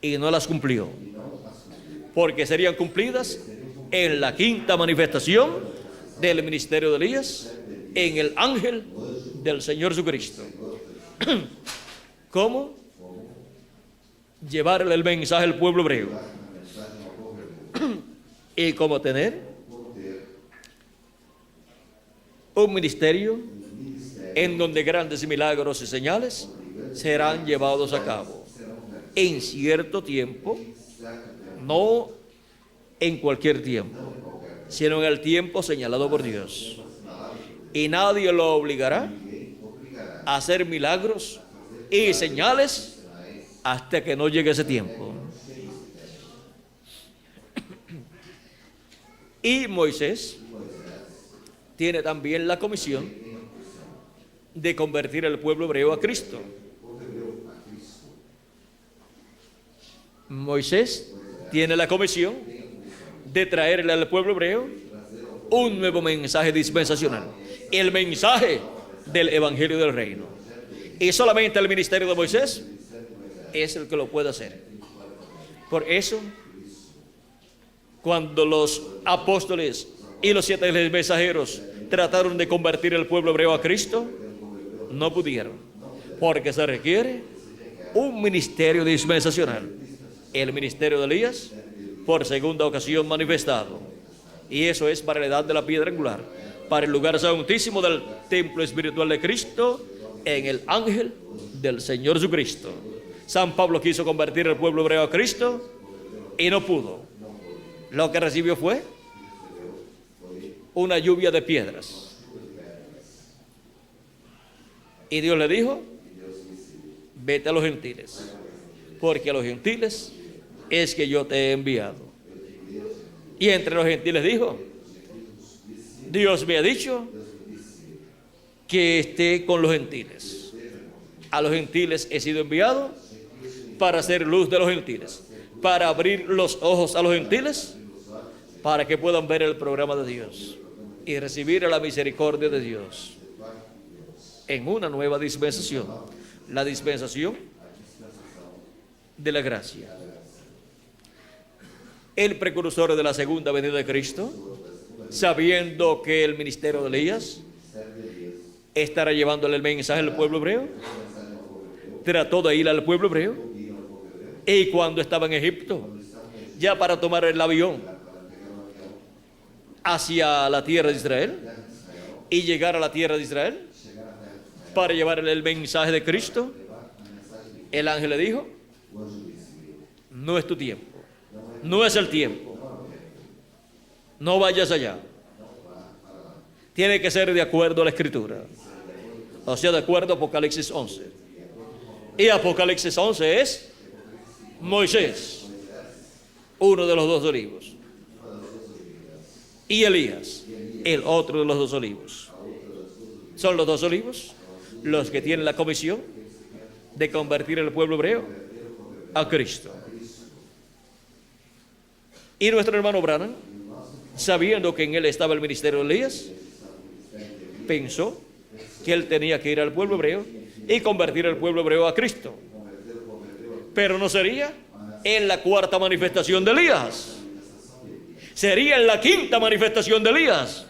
y no las cumplió, porque serían cumplidas en la quinta manifestación del ministerio de Elías en el ángel del Señor Jesucristo. ¿Cómo? Llevarle el mensaje al pueblo hebreo y cómo tener un ministerio en donde grandes milagros y señales serán llevados a cabo en cierto tiempo, no en cualquier tiempo, sino en el tiempo señalado por Dios. Y nadie lo obligará a hacer milagros y señales hasta que no llegue ese tiempo. Y Moisés tiene también la comisión de convertir al pueblo hebreo a Cristo. Moisés tiene la comisión de traerle al pueblo hebreo un nuevo mensaje dispensacional, el mensaje del Evangelio del Reino. Y solamente el ministerio de Moisés es el que lo puede hacer. Por eso, cuando los apóstoles y los 7 mensajeros trataron de convertir al pueblo hebreo a Cristo, no pudieron, porque se requiere un ministerio dispensacional, el ministerio de Elías por segunda ocasión manifestado, y eso es para la edad de la piedra angular, para el lugar santísimo del templo espiritual de Cristo en el ángel del Señor Jesucristo. San Pablo quiso convertir al pueblo hebreo a Cristo y no pudo. Lo que recibió fue una lluvia de piedras. Y Dios le dijo: vete a los gentiles, porque a los gentiles es que yo te he enviado. Y entre los gentiles dijo: Dios me ha dicho que esté con los gentiles. A los gentiles he sido enviado para hacer luz de los gentiles, para abrir los ojos a los gentiles, para que puedan ver el programa de Dios y recibir la misericordia de Dios en una nueva dispensación, la dispensación de la gracia. El precursor de la segunda venida de Cristo, sabiendo que el ministerio de Elías estará llevándole el mensaje al pueblo hebreo, trató de ir al pueblo hebreo, y cuando estaba en Egipto, ya para tomar el avión hacia la tierra de Israel y llegar a la tierra de Israel para llevarle el mensaje de Cristo, el ángel le dijo: no es tu tiempo, no es el tiempo, no vayas allá, tiene que ser de acuerdo a la Escritura, o sea, de acuerdo a Apocalipsis 11. Y Apocalipsis 11 es Moisés, uno de los 2 olivos, y Elías, el otro de los 2 olivos. Son los 2 olivos los que tienen la comisión de convertir al pueblo hebreo a Cristo. Y nuestro hermano Branham, sabiendo que en él estaba el ministerio de Elías, pensó que él tenía que ir al pueblo hebreo y convertir al pueblo hebreo a Cristo. Pero no sería en la cuarta manifestación de Elías. Sería en la quinta manifestación de Elías,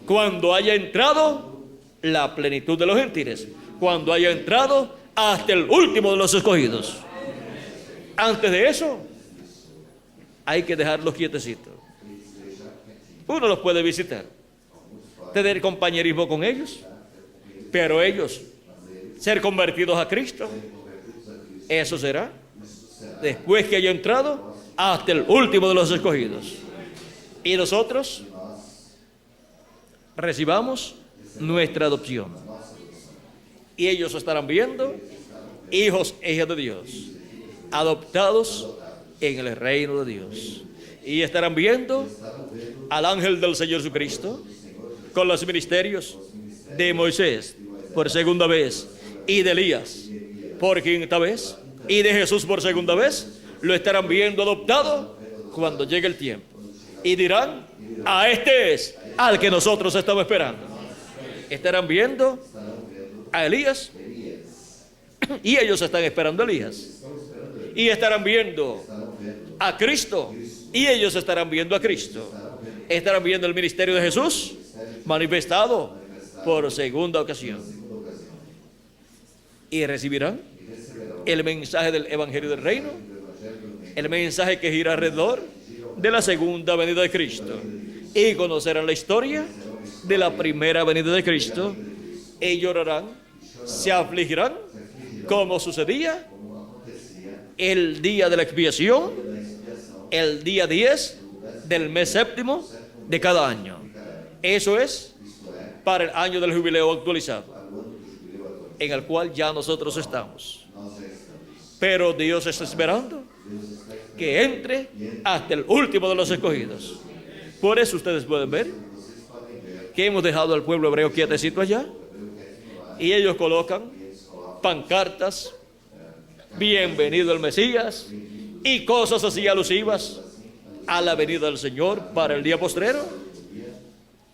cuando haya entrado la plenitud de los gentiles, cuando haya entrado hasta el último de los escogidos. Antes de eso, hay que dejarlos quietecitos. Uno los puede visitar, tener compañerismo con ellos, pero ellos ser convertidos a Cristo, eso será después que haya entrado hasta el último de los escogidos. Y nosotros recibamos nuestra adopción. Y ellos estarán viendo hijos e hijas de Dios, adoptados en el reino de Dios. Y estarán viendo al ángel del Señor Jesucristo con los ministerios de Moisés por segunda vez, y de Elías por quinta vez, y de Jesús por segunda vez. Lo estarán viendo adoptado cuando llegue el tiempo. Y dirán: a este es al que nosotros estamos esperando. Estarán viendo a Elías, y ellos están esperando a Elías. Y estarán viendo a Cristo, y ellos estarán viendo a Cristo. Estarán viendo el ministerio de Jesús manifestado por segunda ocasión. Y recibirán el mensaje del Evangelio del Reino, el mensaje que gira alrededor de la segunda venida de Cristo, y conocerán la historia de la primera venida de Cristo, y llorarán, se afligirán, como sucedía el día de la expiación, el día 10 del mes séptimo de cada año. Eso es para el año del jubileo actualizado, en el cual ya nosotros estamos. Pero Dios está esperando que entre hasta el último de los escogidos. Por eso ustedes pueden ver que hemos dejado al pueblo hebreo quietecito allá, y ellos colocan pancartas: bienvenido el Mesías, y cosas así alusivas a la venida del Señor para el día postrero.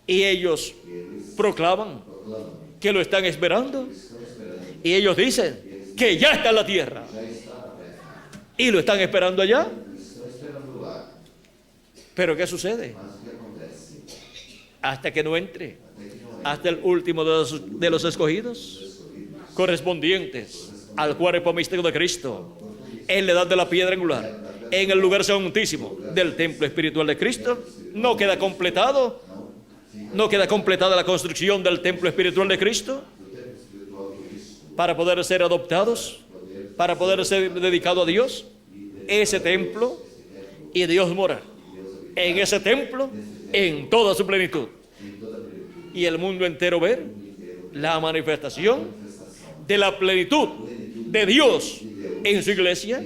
Y ellos proclaman que lo están esperando, y ellos dicen que ya está en la tierra y lo están esperando allá. Pero ¿qué sucede? Hasta que no entre hasta el último de los escogidos, correspondientes al cuerpo místico de Cristo, en la edad de la piedra angular, en el lugar santísimo del templo espiritual de Cristo, no queda completada la construcción del templo espiritual de Cristo para poder ser adoptados, para poder ser dedicado a Dios, ese templo, y Dios mora en ese templo en toda su plenitud, y el mundo entero ver la manifestación de la plenitud de Dios en su iglesia,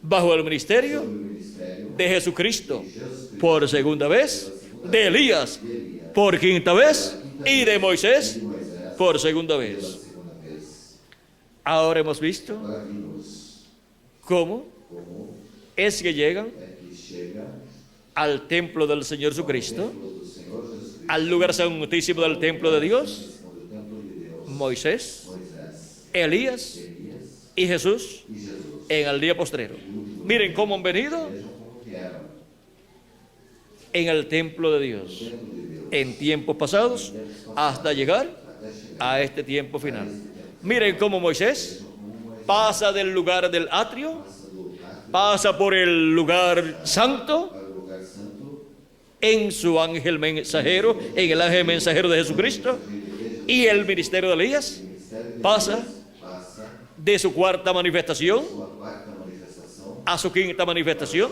bajo el ministerio de Jesucristo por segunda vez, de Elías por quinta vez, y de Moisés por segunda vez. Ahora hemos visto cómo es que llegan al templo del Señor Jesucristo, al lugar santísimo del templo de Dios, Moisés, Elías y Jesús en el día postrero. Miren cómo han venido en el templo de Dios en tiempos pasados hasta llegar a este tiempo final. Miren cómo Moisés pasa del lugar del atrio, pasa por el lugar santo en su ángel mensajero, en el ángel mensajero de Jesucristo, y el ministerio de Elías pasa de su cuarta manifestación a su quinta manifestación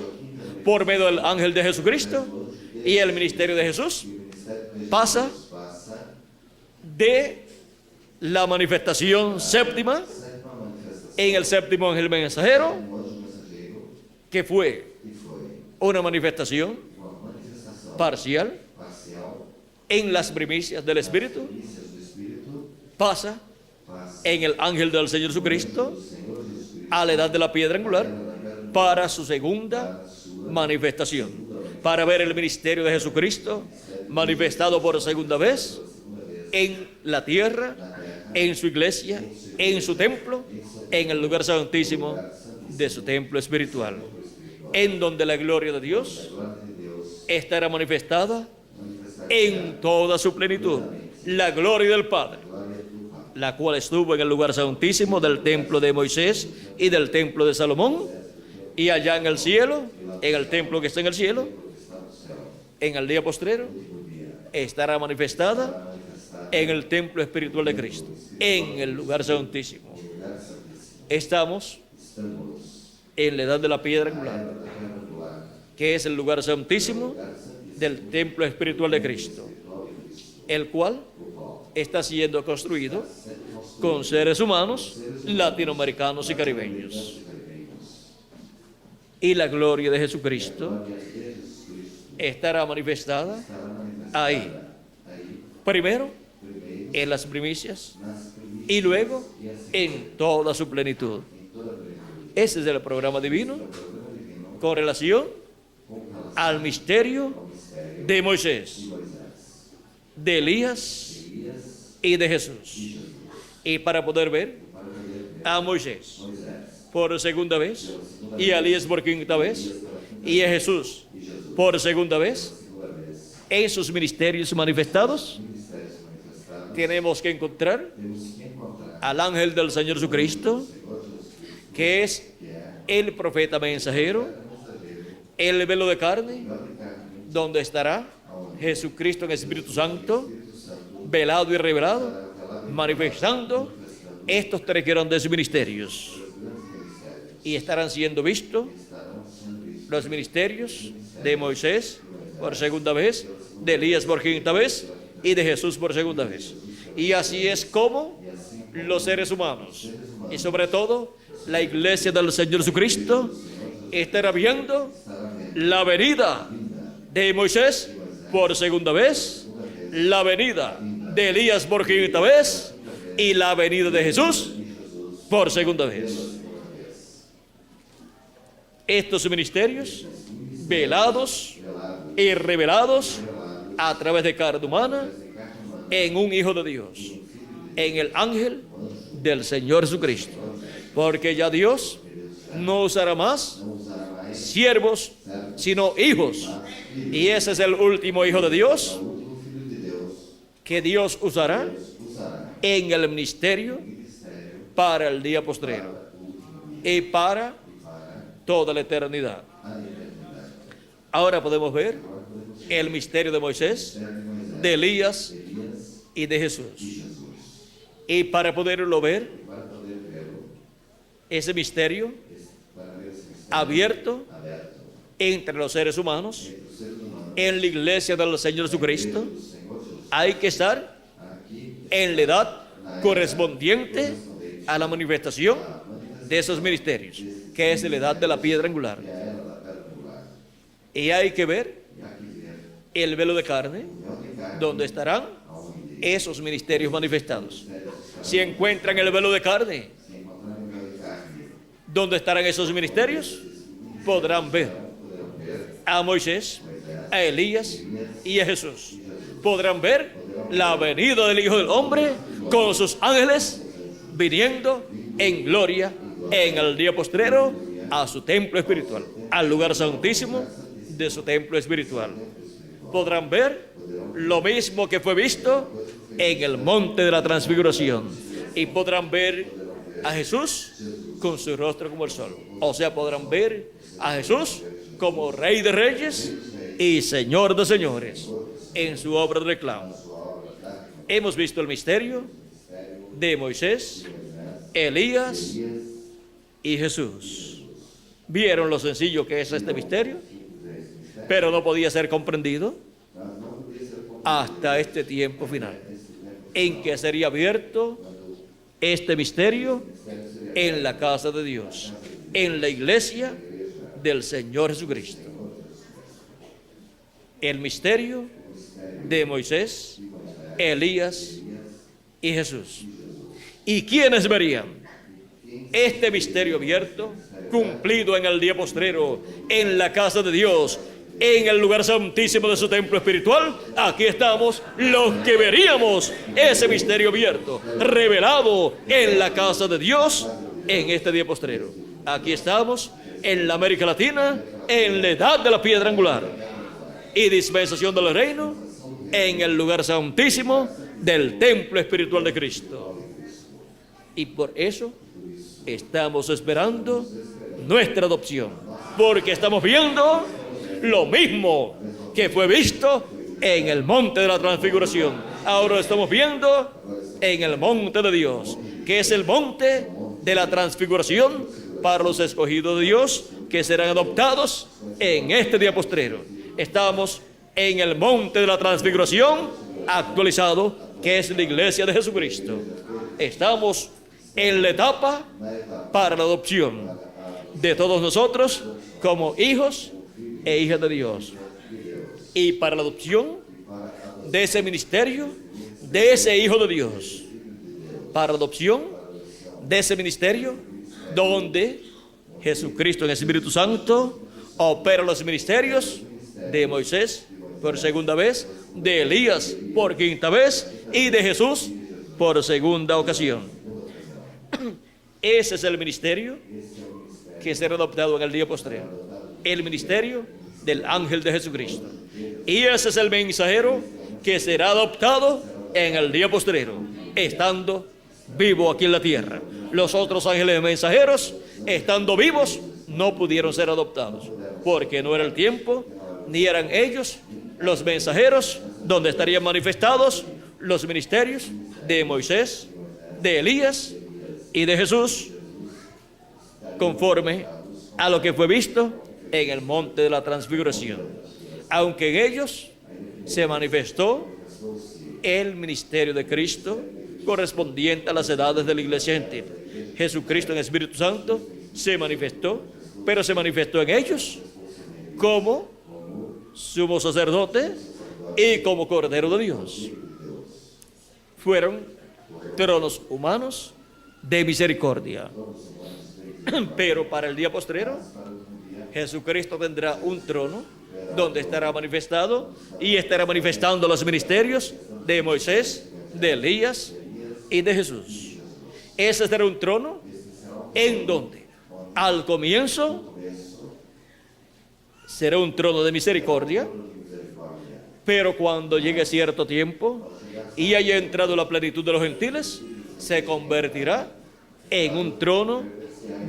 por medio del ángel de Jesucristo, y el ministerio de Jesús pasa de la manifestación séptima en el séptimo ángel mensajero, que fue una manifestación parcial en las primicias del Espíritu, pasa en el ángel del Señor Jesucristo a la edad de la piedra angular para su segunda manifestación, para ver el ministerio de Jesucristo manifestado por segunda vez en la tierra, en su iglesia, en su templo, en el lugar santísimo de su templo espiritual, en donde la gloria de Dios estará manifestada en toda su plenitud. La gloria del Padre, la cual estuvo en el lugar santísimo del templo de Moisés y del templo de Salomón, y allá en el cielo, en el templo que está en el cielo, en el día postrero, estará manifestada en el templo espiritual de Cristo, en el lugar santísimo. Estamos en la edad de la piedra angular, que es el lugar santísimo del templo espiritual de Cristo, el cual está siendo construido con seres humanos latinoamericanos y caribeños. Y la gloria de Jesucristo estará manifestada ahí, primero en las primicias y luego en toda su plenitud. Ese es el programa divino con relación al misterio de Moisés, de Elías y de Jesús. Y para poder ver a Moisés por segunda vez, y a Elías por quinta vez, y a Jesús por segunda vez, en sus ministerios manifestados, tenemos que encontrar al ángel del Señor Jesucristo, que es el profeta mensajero, el velo de carne, donde estará Jesucristo en Espíritu Santo, velado y revelado, manifestando estos tres grandes ministerios. Y estarán siendo vistos los ministerios de Moisés por segunda vez, de Elías por quinta vez y de Jesús por segunda vez. Y así es como los seres humanos, y sobre todo la iglesia del Señor Jesucristo, estará viendo la venida de Moisés por segunda vez, la venida de Elías por quinta vez y la venida de Jesús por segunda vez. Estos ministerios velados y revelados a través de carne humana en un Hijo de Dios, en el ángel del Señor Jesucristo, porque ya Dios no usará más siervos, sino hijos, y ese es el último Hijo de Dios que Dios usará en el ministerio para el día postrero y para toda la eternidad. Ahora podemos ver el misterio de Moisés, de Elías y de Jesús. Y para poderlo ver, ese misterio abierto entre los seres humanos en la iglesia del Señor Jesucristo, hay que estar en la edad correspondiente a la manifestación de esos ministerios, que es la edad de la piedra angular. Y hay que ver el velo de carne, donde estarán esos ministerios manifestados. Si encuentran el velo de carne, donde estarán esos ministerios, podrán ver a Moisés, a Elías y a Jesús. Podrán ver la venida del Hijo del Hombre con sus ángeles viniendo en gloria en el día postrero a su templo espiritual, al lugar santísimo de su templo espiritual. Podrán ver lo mismo que fue visto en el monte de la transfiguración, y podrán ver a Jesús con su rostro como el sol. O sea, podrán ver a Jesús como Rey de Reyes y Señor de Señores en su obra de reclamo. Hemos visto el misterio de Moisés, Elías y Jesús. ¿Vieron lo sencillo que es este misterio? Pero no podía ser comprendido hasta este tiempo final, en que sería abierto este misterio en la casa de Dios, en la iglesia del Señor Jesucristo. El misterio de Moisés, Elías y Jesús. ¿Y quiénes verían este misterio abierto, cumplido en el día postrero, en la casa de Dios, en el lugar santísimo de su templo espiritual, aquí estamos los que veríamos ese misterio abierto, revelado en la casa de Dios en este día postrero. Aquí estamos en la América Latina, en la edad de la piedra angular y dispensación del reino, en el lugar santísimo del templo espiritual de Cristo. Y por eso estamos esperando nuestra adopción, porque estamos viendo lo mismo que fue visto en el monte de la transfiguración. Ahora lo estamos viendo en el monte de Dios, que es el monte de la transfiguración para los escogidos de Dios que serán adoptados en este día postrero. Estamos en el monte de la transfiguración actualizado, que es la iglesia de Jesucristo. Estamos en la etapa para la adopción de todos nosotros como hijos e hijas de Dios, y para la adopción de ese ministerio, de ese hijo de Dios, para la adopción de ese ministerio donde Jesucristo en el Espíritu Santo opera los ministerios de Moisés por segunda vez, de Elías por quinta vez y de Jesús por segunda ocasión. Ese es el ministerio que será adoptado en el día postrero, el ministerio del ángel de Jesucristo. Y ese es el mensajero que será adoptado en el día postrero, estando vivo aquí en la tierra. Los otros ángeles mensajeros, estando vivos, no pudieron ser adoptados, porque no era el tiempo, ni eran ellos los mensajeros donde estarían manifestados los ministerios de Moisés, de Elías y de Jesús, conforme a lo que fue visto en el monte de la transfiguración, aunque en ellos se manifestó el ministerio de Cristo correspondiente a las edades de la iglesia gentil. Jesucristo en el Espíritu Santo se manifestó, pero se manifestó en ellos como sumo sacerdote y como Cordero de Dios. Fueron tronos humanos de misericordia, pero para el día postrero Jesucristo tendrá un trono donde estará manifestado y estará manifestando los ministerios de Moisés, de Elías y de Jesús. Ese será un trono en donde al comienzo será un trono de misericordia, pero cuando llegue cierto tiempo y haya entrado la plenitud de los gentiles, se convertirá en un trono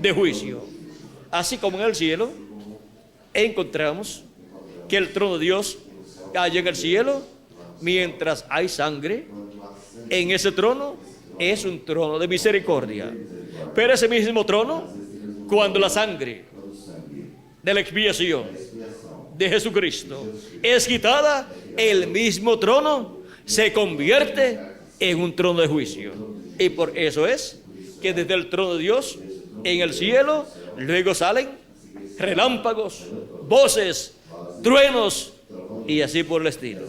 de juicio. Así como en el cielo encontramos que el trono de Dios hay en el cielo, mientras hay sangre, en ese trono es un trono de misericordia. Pero ese mismo trono, cuando la sangre de la expiación de Jesucristo es quitada, el mismo trono se convierte en un trono de juicio. Y por eso es que desde el trono de Dios en el cielo luego salen relámpagos, voces, truenos y así por el estilo,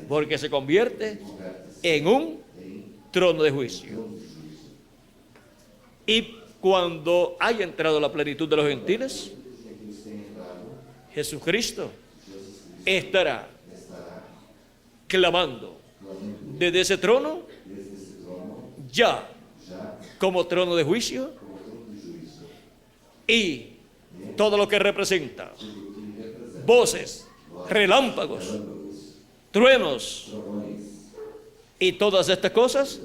porque se convierte en un trono de juicio. Y cuando haya entrado la plenitud de los gentiles, Jesucristo estará clamando desde ese trono, ya como trono de juicio, y todo lo que representa voces, relámpagos, truenos y todas estas cosas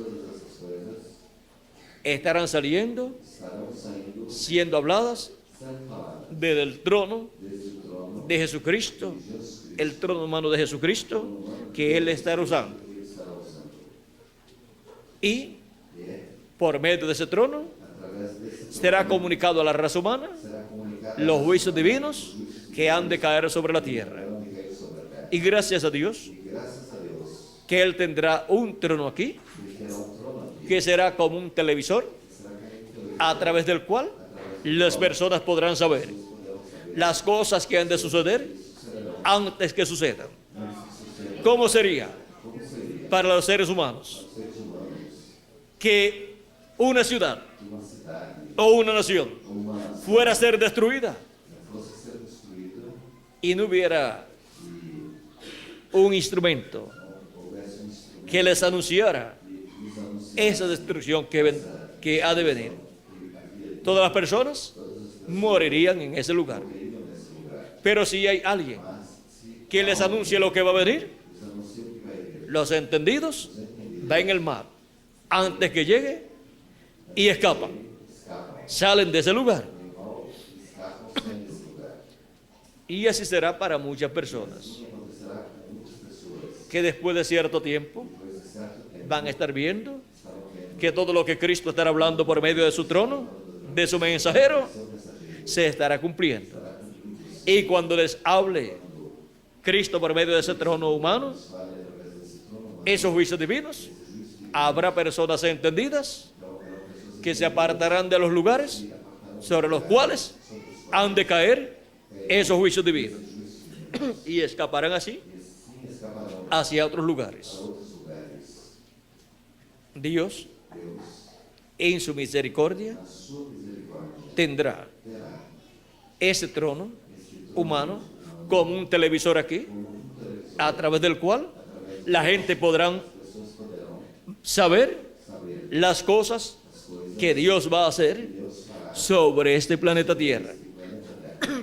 estarán saliendo, siendo habladas desde el trono de Jesucristo, el trono humano de Jesucristo que Él estará usando. Y por medio de ese trono será comunicado a la raza humana los juicios divinos que han de caer sobre la tierra. Y gracias a Dios que Él tendrá un trono aquí, que será como un televisor a través del cual las personas podrán saber las cosas que han de suceder antes que sucedan. ¿Cómo sería para los seres humanos que una ciudad o una nación fuera a ser destruida y no hubiera un instrumento houvesse instrumento que les anunciara que nos anunciasse esa destrucción que ha de venir, todas las personas morirían en ese lugar. nesse lugar. Pero si hay alguien Mas se que les anuncie lo que va a venir, nos anuncia o que vai vir, los entendidos ven en el mar antes que llegue y escapan, escapam, salen de ese lugar. escapam sem desse lugar. Y así será para muchas personas Assim acontecerá com muitas pessoas. que después de cierto tiempo Depois de certo tempo, van a estar viendo estarão vendo que todo lo que Cristo estará hablando por medio de su trono, de su mensajero, seu mensageiro se estará cumpliendo. Y cuando les hable Cristo por medio de ese trono humano, fale através desse trono, esos juicios divinos, habrá personas entendidas que se apartarán de los lugares sobre los cuales han de caer esos juicios divinos y escaparán así assim escaparão hacia otros lugares. a outros lugares. Dios, Deus, en su misericordia, na sua misericórdia, tendrá terá ese trono humano como un televisor aquí, a través del cual la gente podrán pessoas poderão saber saber las cosas as coisas que Dios va a hacer que Deus fará sobre este planeta Tierra. no planeta Terra.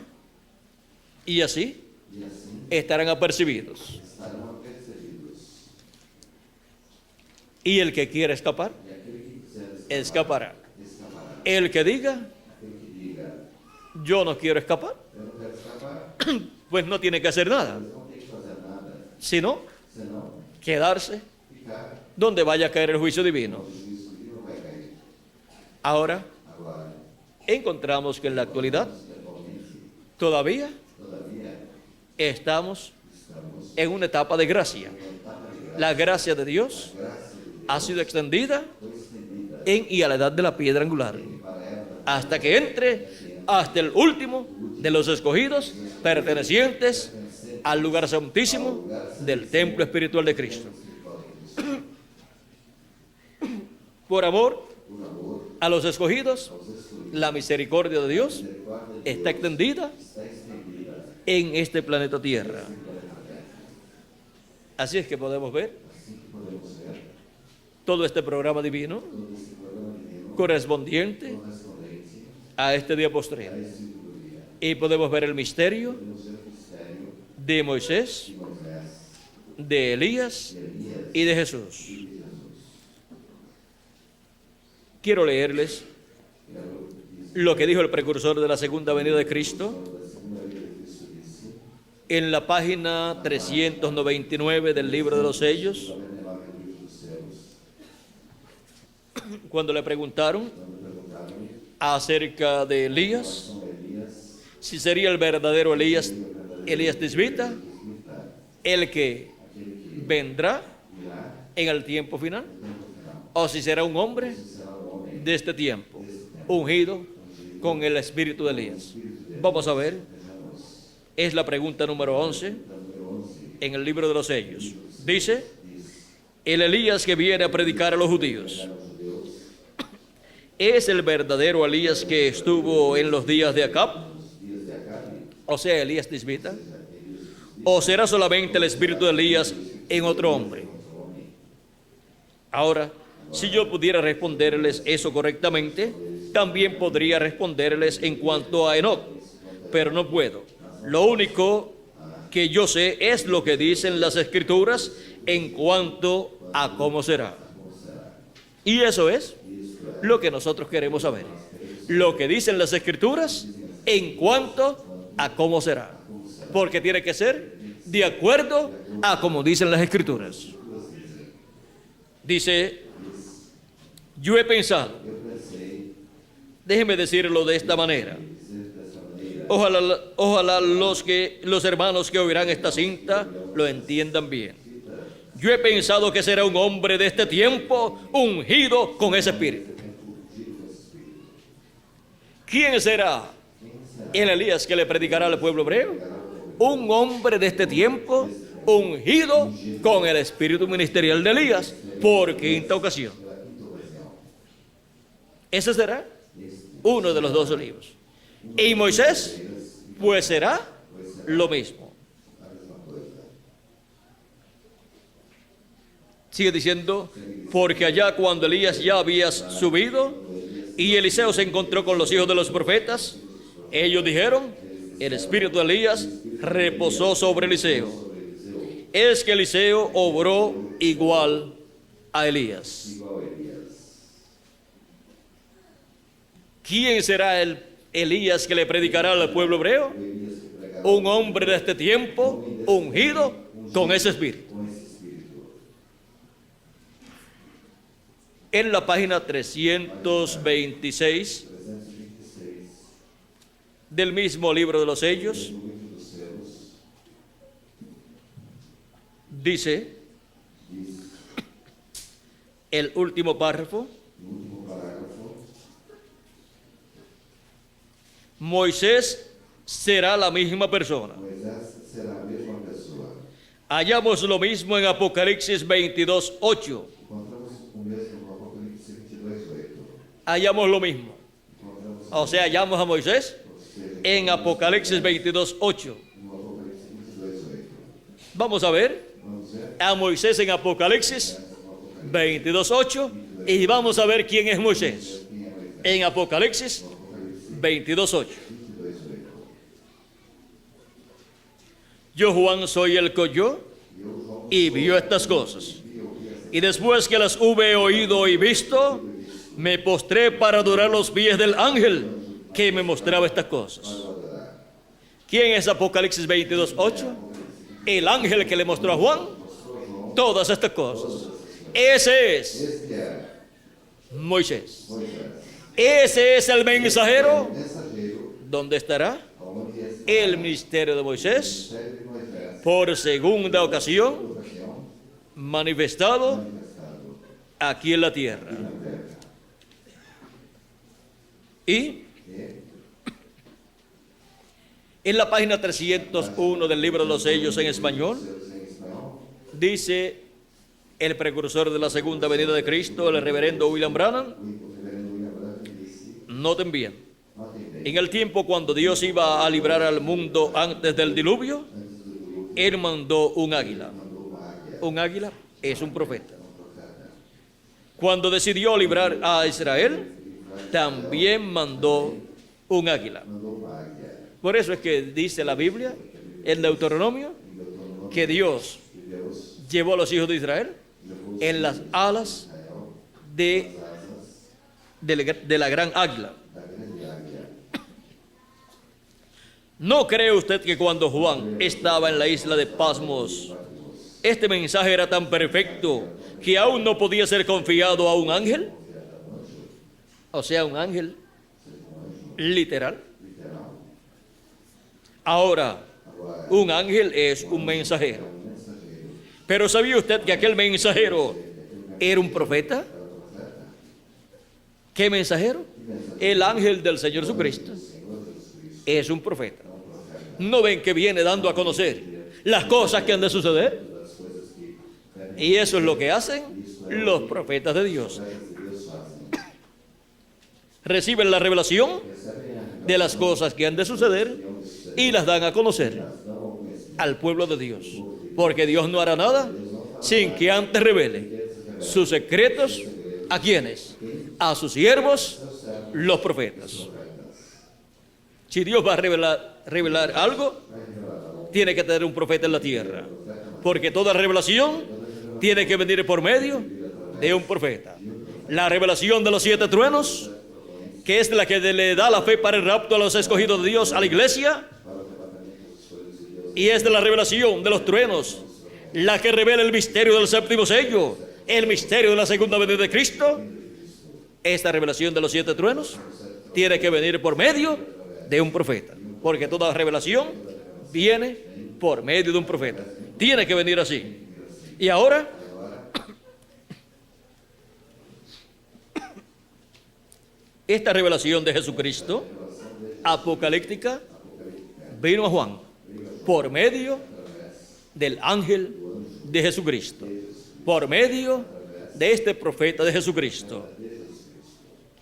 Y así E assim estarán apercibidos. estarão apercebidos. Y el que quiera escapar, E aquele que quiser escapará. escapará. El que diga, Aquele que diga, yo no quiero escapar, eu não quero escapar, pues no tiene que hacer nada, mas não tem que fazer nada, sino senão quedarse ficar donde vaya a caer el juicio divino. o juízo divino vai cair. Ahora Agora, encontramos que en la actualidad atualmente, todavía todavía, estamos estamos en una etapa de gracia. em etapa de graça. La gracia de Dios Graça de Deus ha sido extendida foi estendida en y a la edad de la piedra angular, para ela hasta que entre hasta el último de los escogidos pertenecientes al lugar santísimo del templo espiritual de Cristo. Por amor por amor a los escogidos, aos escolhidos. la misericordia de Dios Misericórdia de está extendida está estendida en este planeta Tierra. Así es que podemos ver assim que podemos ver todo este programa divino todo esse programa divino correspondiente correspondente a este día a postrero. esse último dia. Y podemos ver el misterio Podemos ver o mistério de Moisés, de Moisés, de Elías de Elias y de Jesús. e de Jesus. Quiero leerles Quero dizer lo que dijo el precursor de la segunda venida de Cristo da segunda vida de Cristo disse, en la página 399 del libro de los sellos, 99 do livro dos céus, cuando le preguntaron quando perguntaram acerca de Elías, são Elias, si sería el verdadero Elías, Elías Tisbita, el que aquele que vendrá virá en el tiempo final, no final, o si será un hombre será o homem de este tiempo, ungido con el espíritu de Elías. Vamos a ver, es la pregunta número 11 número 11, en el libro de los sellos. Dice, el Elías que viene a predicar a los judíos, aos judeus, ¿es el verdadero Elías que estuvo en los días de Acab? nos dias de Acabe, O sea, Elías Tisbita. ¿O será solamente el espíritu de Elías en otro hombre? Ahora, si yo pudiera responderles eso correctamente, también podría responderles en cuanto a Enoc, pero no puedo. Lo único que yo sé es lo que dicen las Escrituras en cuanto a cómo será. Y eso es lo que nosotros queremos saber. Lo que dicen las Escrituras en cuanto a cómo será. Porque tiene que ser de acuerdo a como dicen las Escrituras. Dice, yo he pensado, déjeme decirlo de esta manera. Ojalá los hermanos que oirán esta cinta lo entiendan bien. Yo he pensado que será un hombre de este tiempo ungido con ese espíritu. ¿Quién será el Elías que le predicará al pueblo hebreo? Un hombre de este tiempo ungido con el espíritu ministerial de Elías por quinta ocasión. Ese será uno de los dos olivos. Y Moisés, pues será lo mismo. a mesma coisa. Sigue diciendo, porque allá cuando Elías ya había subido y Eliseo se encontró con los hijos de los profetas, ellos dijeron, el espíritu de Elías reposó sobre Eliseo. Es que Eliseo obró igual a Elías. Igual a Elias. ¿Quién será el Elías que le predicará al pueblo hebreo? O Elias que pregava Un hombre de este tiempo, ungido con ese espíritu. com esse espírito. En la página 326 326 del mismo libro de los sellos, do livro dos selos dice diz el último párrafo, no último parágrafo: Moisés será la misma persona. Moisés será a mesma pessoa. Hallamos lo mismo en Apocalipsis 22:8. Encontramos o mesmo no Apocalipse 22:8. Hallamos lo mismo. Encontramos O sea, hallamos a Moisés en Apocalipsis 22:8. no Apocalipse 22:8. Vamos a ver Vamos ver a Moisés en Apocalipsis 22:8 y vamos a ver quién es Moisés quem é Moisés. en Apocalipsis Apocalipse 22:8. 22:8. Yo, Juan, soy el que oyó Eu, João, y vio estas cosas. vi ouvi essa Y después que las hube oído y visto, me postré para adorar los pies del ángel que me mostraba estas cosas. adorar. ¿Quién es Apocalipsis 22:8? El ángel que le mostró a Juan todas estas cosas. Ese es Este era Moisés. Moisés. Ese es el mensajero. Mensageiro, ¿Dónde estará? aonde está El ministerio de Moisés, ministério de Moisés, por segunda ocasión, ocasião, manifestado manifestado aquí en la tierra. na terra. Y E en la página 301 del libro de los sellos en español, seus em espanhol, dice el precursor de la segunda venida de Cristo, el reverendo William Branham, o reverendo William Branham disse: noten bien, notem bem, en el tiempo cuando Dios iba a librar al mundo antes del diluvio, antes do dilúvio, Él mandó un águila. mandou uma águia, Un águila es un profeta. profeta. Cuando decidió librar a Israel, también mandó un águila. Mandou uma águia. Por eso es que dice la Biblia, en Deuteronomio, Em Deuteronômio, que Dios que Deus llevó a los hijos de Israel levou en las alas Israel de, as asas de la gran águila. da grande águia. ¿No cree usted que cuando Juan estaba en la isla de Pasmos, este mensaje era tan perfecto que aún no podía ser confiado a un ángel? O sea, un ángel literal. Literal. Ahora, Agora, un ángel es un mensajero. um mensageiro Pero ¿sabía usted que aquel mensajero era un profeta? era profeta. ¿Qué mensajero? El ángel del Señor Jesucristo Senhor Jesus Cristo es un profeta. ¿No ven que viene dando a conocer las cosas que han de suceder? das coisas que Y eso es lo que hacen los profetas de Dios. profetas de Deus fazem. Reciben la revelación Recebem a de las cosas que han de suceder y las dan a conocer revelação ao conhecimento. al pueblo de Dios. Porque Dios no hará nada sin que antes revele sus secretos a quienes, a sus siervos, los profetas. Si Dios va a revelar algo, tiene que tener un profeta en la tierra. Porque toda revelación tiene que venir por medio de un profeta. La revelación de los 7 truenos, que es la que le da la fe para el rapto a los escogidos de Dios a la iglesia, y es de la revelación de los truenos la que revela el misterio del séptimo sello, el misterio de la segunda venida de Cristo. Esta revelación de los 7 truenos tiene que venir por medio de un profeta, porque toda revelación viene por medio de un profeta. Tiene que venir así. Y ahora, esta revelación de Jesucristo apocalíptica vino a Juan por medio del ángel de Jesucristo, por medio de este profeta de Jesucristo.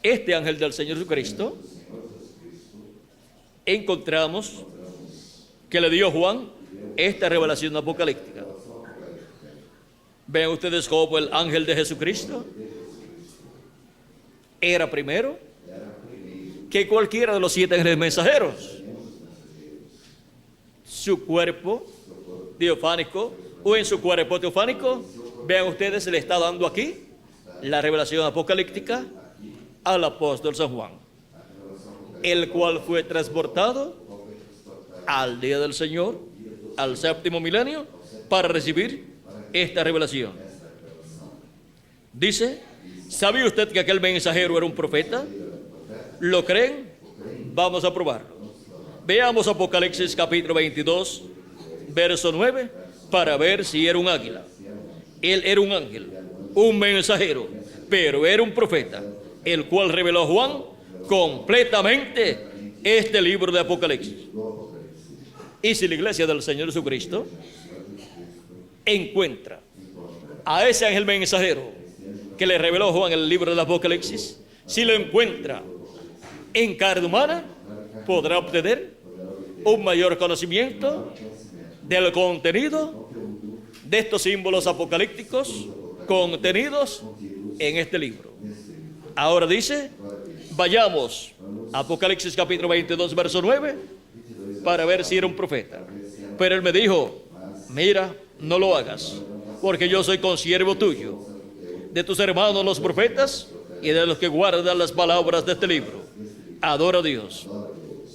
Este ángel del Señor Jesucristo encontramos que le dio Juan esta revelación apocalíptica. Ven ustedes cómo el ángel de Jesucristo era primero que cualquiera de los 7 ángeles mensajeros. Su cuerpo teofánico, o en su cuerpo teofánico, vean ustedes, le está dando aquí la revelación apocalíptica al apóstol San Juan, el cual fue transportado al día del Señor, al séptimo milenio, para recibir esta revelación. Dice: ¿sabía usted que aquel mensajero era un profeta? ¿Lo creen? Vamos a probarlo. Veamos Apocalipsis capítulo 22, verso 9, para ver si era un águila. Él era un ángel, un mensajero, pero era un profeta, el cual reveló a Juan completamente este libro de Apocalipsis. Y si la iglesia del Señor Jesucristo encuentra a ese ángel mensajero que le reveló a Juan el libro del Apocalipsis, si lo encuentra en carne humana, podrá obtener un mayor conocimiento del contenido de estos símbolos apocalípticos contenidos en este libro. Ahora dice: vayamos a Apocalipsis capítulo 22, verso 9, para ver si era un profeta. Pero él me dijo: mira, no lo hagas, porque yo soy consiervo tuyo, de tus hermanos los profetas y de los que guardan las palabras de este libro. Adora a Dios.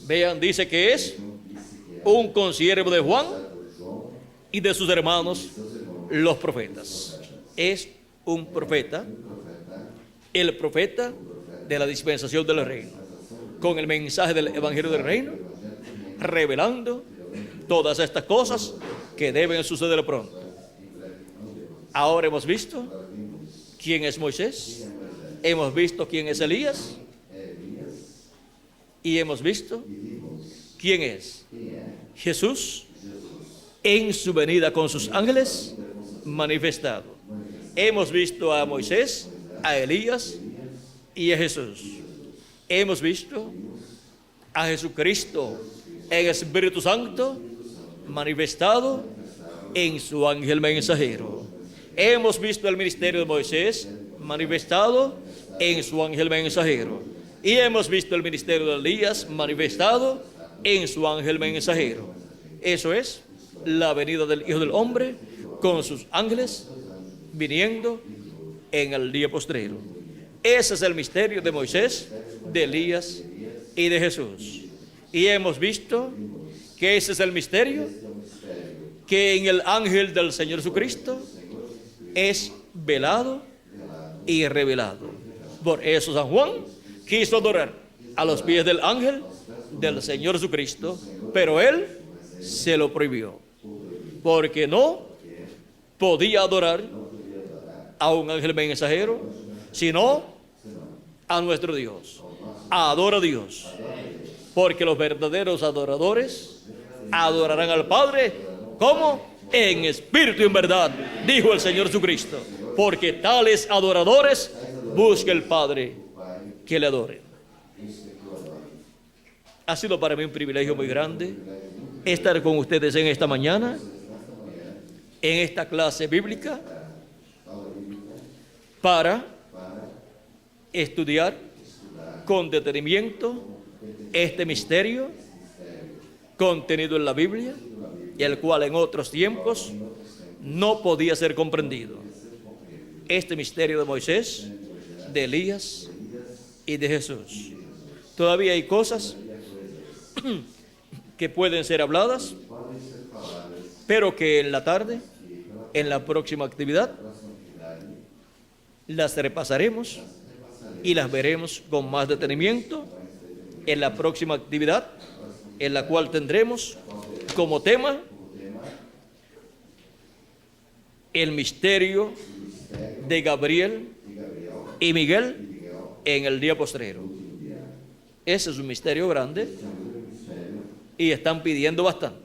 Vean, dice que es un consiervo de Juan y de sus hermanos los profetas. Es un profeta, el profeta de la dispensación del reino, con el mensaje del evangelio del reino, revelando todas estas cosas que deben suceder pronto. Ahora hemos visto quién es Moisés, hemos visto quién es Elías, y hemos visto quién es Jesús en su venida con sus ángeles manifestado. Hemos visto a Moisés, a Elías y a Jesús. Hemos visto a Jesucristo en el Espíritu Santo manifestado en su ángel mensajero. Hemos visto el ministerio de Moisés manifestado en su ángel mensajero. Y hemos visto el ministerio de Elías manifestado en su ángel mensajero. Eso es la venida del Hijo del Hombre con sus ángeles viniendo en el día postrero. Ese es el misterio de Moisés, de Elías y de Jesús. Y hemos visto que ese es el misterio que en el ángel del Señor Jesucristo es velado y revelado. Por eso San Juan quiso adorar a los pies del ángel del Señor Jesucristo, pero él se lo prohibió, porque no podía adorar a un ángel mensajero, sino a nuestro Dios. Adora a Dios, porque los verdaderos adoradores adorarán al Padre, ¿cómo? En espíritu y en verdad, dijo el Señor Jesucristo, porque tales adoradores busca el Padre que le adoren. Ha sido para mí un privilegio muy grande estar con ustedes en esta mañana, en esta clase bíblica, para estudiar con detenimiento este misterio contenido en la Biblia, y el cual en otros tiempos no podía ser comprendido. Este misterio de Moisés, de Elías y de Jesús. Todavía hay cosas que pueden ser habladas, pero que en la tarde, en la próxima actividad, las repasaremos y las veremos con más detenimiento en la próxima actividad, en la cual tendremos como tema el misterio de Gabriel y Miguel en el día postrero. Ese es un misterio grande y están pidiendo bastante.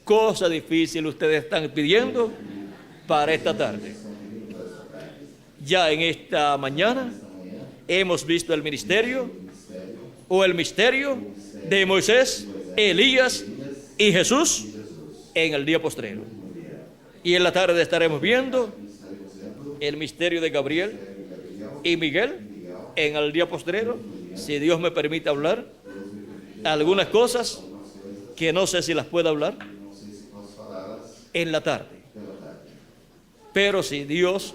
Cosa difícil ustedes están pidiendo para esta tarde. Ya en esta mañana hemos visto el ministerio o el misterio de Moisés, Elías y Jesús en el día postrero. Y en la tarde estaremos viendo el misterio de Gabriel y Miguel en el día postrero, si Dios me permite hablar algunas cosas que no sé si las puedo hablar en la tarde, pero si Dios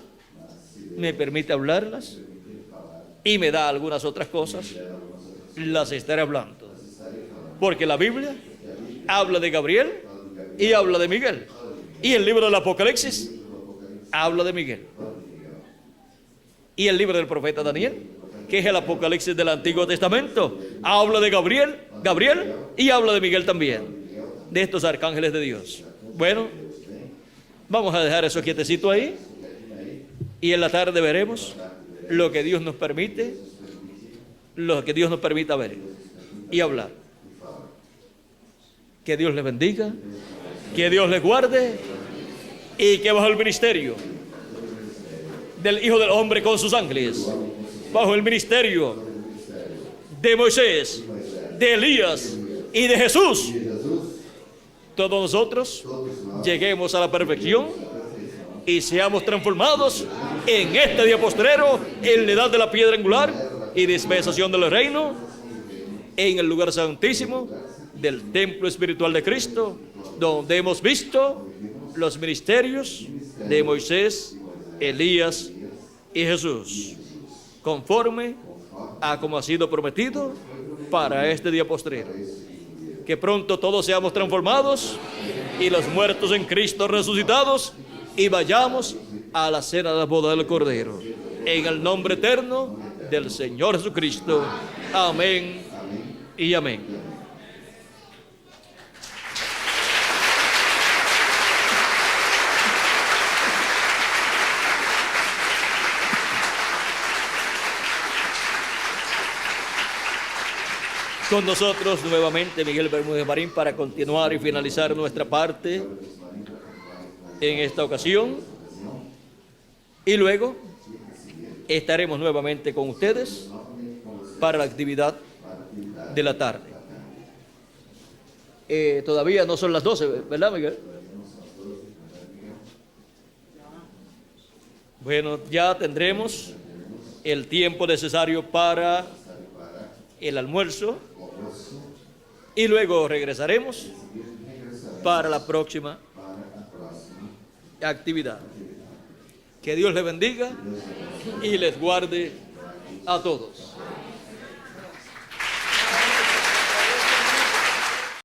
me permite hablarlas y me da algunas otras cosas, las estaré hablando, porque la Biblia habla de Gabriel y habla de Miguel, y el libro del Apocalipsis habla de Miguel, y el libro del profeta Daniel, que es el Apocalipsis del Antiguo Testamento, habla de Gabriel y habla de Miguel también, de estos arcángeles de Dios. Bueno, vamos a dejar eso quietecito ahí, y en la tarde veremos lo que Dios nos permite, lo que Dios nos permita ver y hablar. Que Dios les bendiga, que Dios les guarde, y que bajo el ministerio del Hijo del Hombre con sus ángeles, bajo el ministerio de Moisés, de Elías y de Jesús, todos nosotros lleguemos a la perfección y seamos transformados en este día postrero, en la edad de la piedra angular y dispensación del reino, en el lugar santísimo del templo espiritual de Cristo, donde hemos visto los ministerios de Moisés, Elías y Jesús, conforme a como ha sido prometido para este día postrero. Que pronto todos seamos transformados y los muertos en Cristo resucitados, y vayamos a la cena de la boda del Cordero, en el nombre eterno del Señor Jesucristo. Amén y amén. Con nosotros nuevamente Miguel Bermúdez Marín para continuar y finalizar nuestra parte en esta ocasión, y luego estaremos nuevamente con ustedes para la actividad de la tarde. Todavía no son las 12, ¿verdad, Miguel? Bueno, ya tendremos el tiempo necesario para el almuerzo, y luego regresaremos para la próxima actividad. Que Dios les bendiga y les guarde a todos.